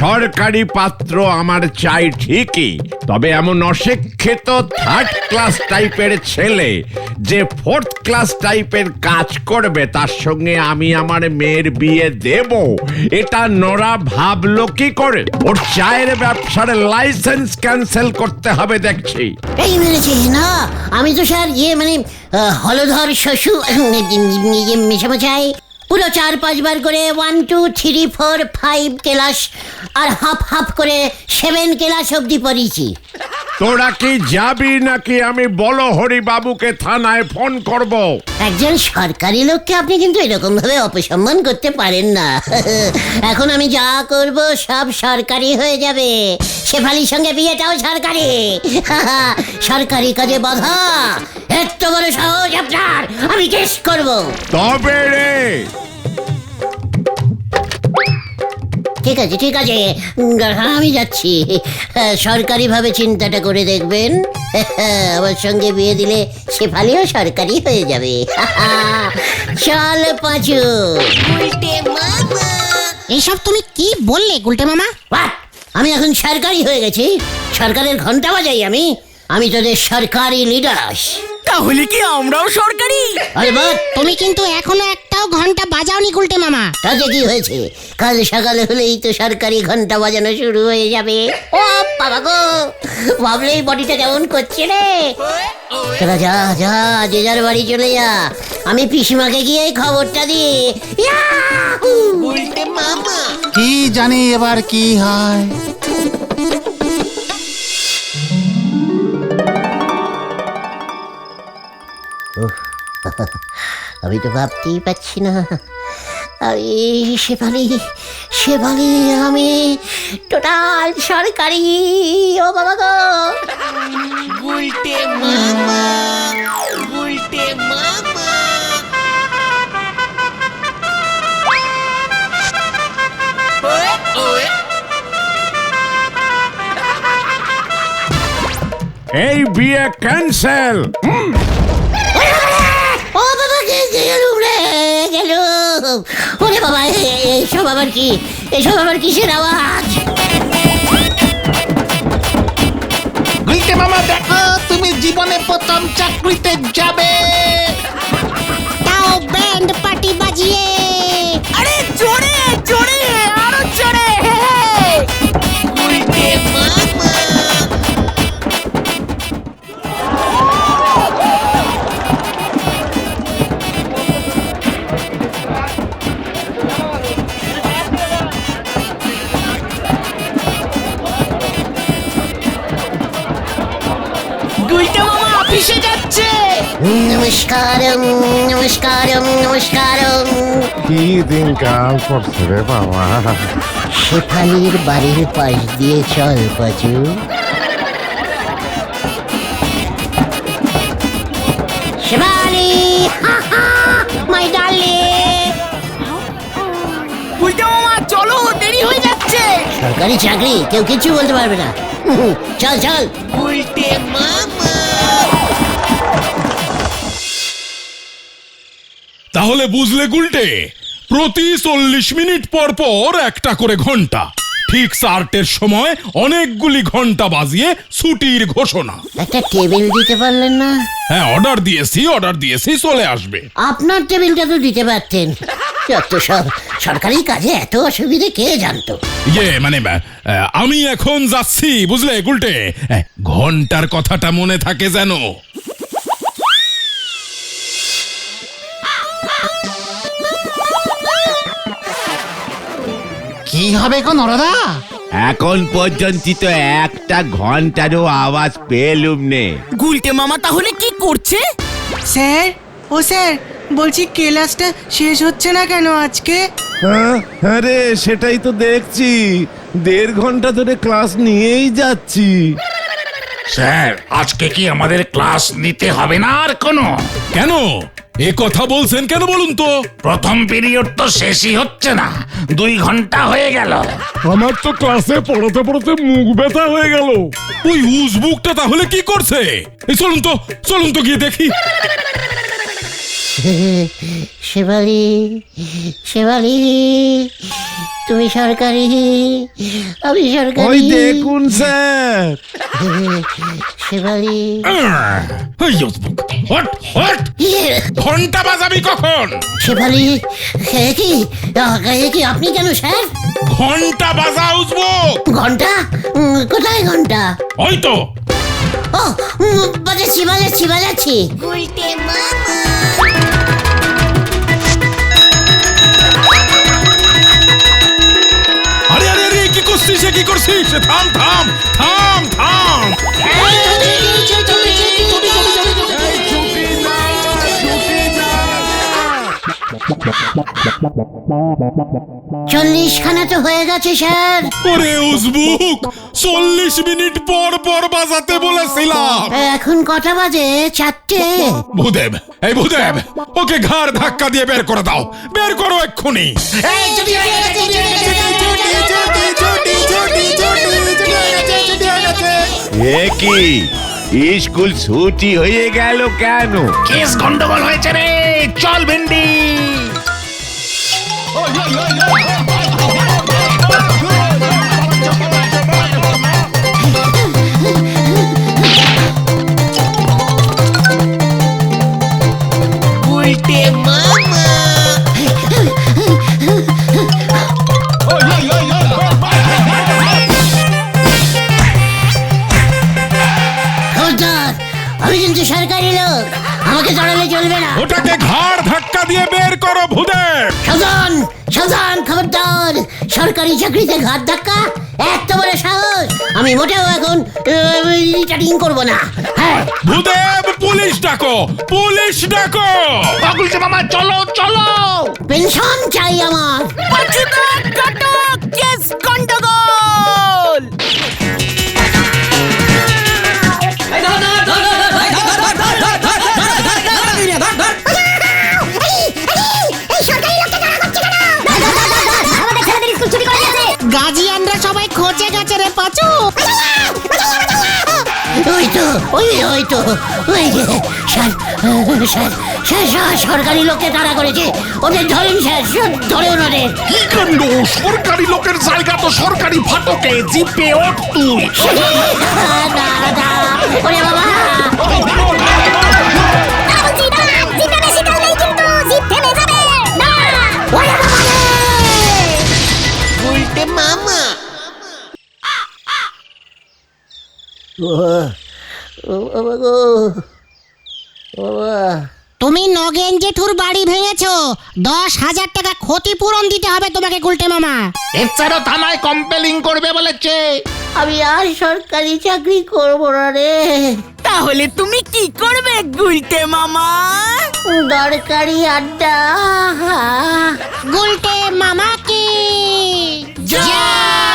সরকারি পাত্র আমার চাই ঠিকই, তবে এমন অশিক্ষিত 3rd ক্লাস টাইপের ছেলে যে 4th ক্লাস টাইপের কাজ করবে, তার সঙ্গে আমি আমার মেয়ের বিয়ে দেব, এটা নরা ভাবলো কি করে? ওর চায়ের ব্যবসার লাইসেন্স ক্যান্সেল করতে হবে দেখছি। এই মেরেছিস না? আমি তো স্যার হলধর শ্বশুর মেশামশাই পুরো 4-5 বার করে 1 2 3 4 5 ক্লাস আর হাফ হাফ করে 7 ক্লাস অব্দি পড়েছি। তোরা কি যাবি নাকি আমি বলহরি বাবুকে থানায় ফোন করব? একজন সরকারি লোককে আপনি কিন্তু এরকম ভাবে অপসম্মান করতে পারেন না। এখন আমি যা করব সব সরকারি হয়ে যাবে। শেফালির সঙ্গে বিয়েটাও সরকারি। সরকারি কাজে বাধা, এত বড় সাহস আপনার! আমি কেস করব। তবে রে, ঠিক আছে ঠিক আছে, আমি যাচ্ছি। সরকারি ভাবে চিন্তাটা করে দেখবেন। আমার সঙ্গে বিয়ে দিলে শেফালিও সরকারি হয়ে যাবে। চল পাঁচু। এইসব তুমি কি বললে গুলটে মামা? What? আমি এখন সরকারি হয়ে গেছি, সরকারের ঘন্টা বাজাই আমি তোদের সরকারি লিডার। তাহলে কি আমরাও সরকারি? আরে বাদ, তুমি কিন্তু এখনো একটাও ঘন্টা বাজাওনি গুলটে মামা। তাতে কি হয়েছে? কাল সকালে হলেই তো সরকারি ঘন্টা বাজানো শুরু হয়ে যাবে। ও বাবা গো, ভাবলেই বডিটা কেমন করছে রে। তোরা যা যা, যে যার বাড়ি চলে যা, আমি পিসিমাকে গিয়ে খবরটা দিই। কি জানি এবার কি হয়। আমি তো ভাবতেই পারছি না শেফালি শেফালি আমি টোটাল সরকারি ও বাবা গো। এই বিয়ে ক্যান্সেল। ও বাবা গেলুম রে গেলুম। ওরে বাবা এসব আবার কি, এসব আবার কিসের আওয়াজ? গুলটে মামা দেখো, তুমি জীবনে প্রথম চাকরিতে যাবে। তাও ব্যান্ড পার্টি বাজিয়ে। আরে জোরে জোরে আরো জোরে। গুলটে মামা অফিসে যাচ্ছে। নমস্কারম নমস্কারম নমস্কারম। কি দিন কাল পড়ছে রে বাবা। শেফালির বাড়ির পাশ দিয়ে চল পাচু। Shefali my darling. গুলটে মামা চলো, দেরি হয়ে যাচ্ছে। সরকারি চাকরি, কেউ কিছু বলতে পারবে না। চল চল। তাহলে বুঝলে গুলটে, প্রতি 40 মিনিট পর পর একটা করে ঘন্টা, ঠিক 4টের সময় অনেকগুলি ঘন্টা বাজিয়ে ছুটির ঘোষণা। একটা টেবিল দিতে পারলেন না? হ্যাঁ, অর্ডার দিয়েছি, চলে আসবে। আপনার টেবিলটা তো দিতে পারতেন। যত সব সরকারি কাজে এত অসুবিধে কে জানতো। মানে আমি এখন যাচ্ছি, বুঝলে গুলটে, ঘন্টার কথাটা মনে থাকে যেন। কি হবে গো নরদা? এখন পর্যন্ত তো একটা ঘন্টারও আওয়াজ পেলুম নে। গুলটে মামা তাহলে কি করছে? স্যার, ও স্যার, বলছি ক্লাসটা শেষ হচ্ছে না কেন আজকে? আরে সেটাই তো দেখছি, 1.5 ঘন্টা ধরে ক্লাস নিয়েই যাচ্ছি। স্যার, আজকে কি আমাদের ক্লাস নিতে হবে না আর কোনো? কেন এ কথা বলছেন কেন বলুন তো? প্রথম পিরিয়ড তো শেষই হচ্ছে না, 2 ঘন্টা হয়ে গেল। আমার তো ক্লাসে পড়াতে পড়াতে মুখ ব্যথা হয়ে গেল। ওই উজবুকটা তাহলে কি করছে? এই চলুন তো গিয়ে দেখি। শেফালি শেফালি তুমি সরকারি, আমি ওই সরকারি। দেখুন স্যার। শেফালি এই উজবুক, হট! ঘন্টা বাজাবি কখন? শেফালি কি আপনি কেন স্যার? ঘন্টা বাজা উজবুক। ঘন্টা? কোথায় ঘন্টা? ওই তো। ও বাজাচ্ছি। আরে কি করছিস? থাম। খানা তো হয়ে গেছে স্যার। ওরে উজবুক, 40 মিনিট পর পর বাজাতে বলেছিলাম। এখন কটা বাজে? 4টে। ভূদেব, ওকে ঘাড় ধাক্কা দিয়ে বের করে দাও, বের করো এক্ষুনি। এ কি, স্কুল ছুটি হয়ে গেল কেন? কেস গন্ডগোল হয়েছে রে, চল ভেন্ডি। আমি কিন্তু সরকারি লোক, আমাকে জড়ালে চলবে না। ওটাকে ঘাড় ধাক্কা দিয়ে বের করো ভূদেব। সাবধান সাবধান, খবরদার! সরকারি চাকরিতে ঘাট ধাক্কা, এত বড় সাহস! আমি মোটেও এখন রিটার্নিং করব না। হ্যাঁ, ভূদেব, পুলিশ ডাকো, পুলিশ ডাকো। গুলটে মামা চলো চলো। পেনশন চাই আমার। গাজিয়ানরা সবাই খোঁজে গেছে রে পাচু। ওই তো ওই তো ওই যে সরকারি লোককে তাড়া করেছে, ওদের ধরেন স্যার, ধরেন ওদের। কি কাণ্ড! সরকারি লোকের জায়গা তো সরকারি ফাটকে, জিপে ওঠ তুই। ওরে বাবা! তুমি নগেন জেঠুর বাড়ি ভেঙেছো, 10,000 টাকা ক্ষতিপূরণ দিতে হবে তোমাকে গুলটে মামা। এছাড়াও থানায় কমপ্লেইন করবে বলেছে। আমি আর সরকারি চাকরি করব না রে। তাহলে তুমি কি করবে গুলটে মামা? দরকারি আড্ডা। গুলটে মামা কি জয়।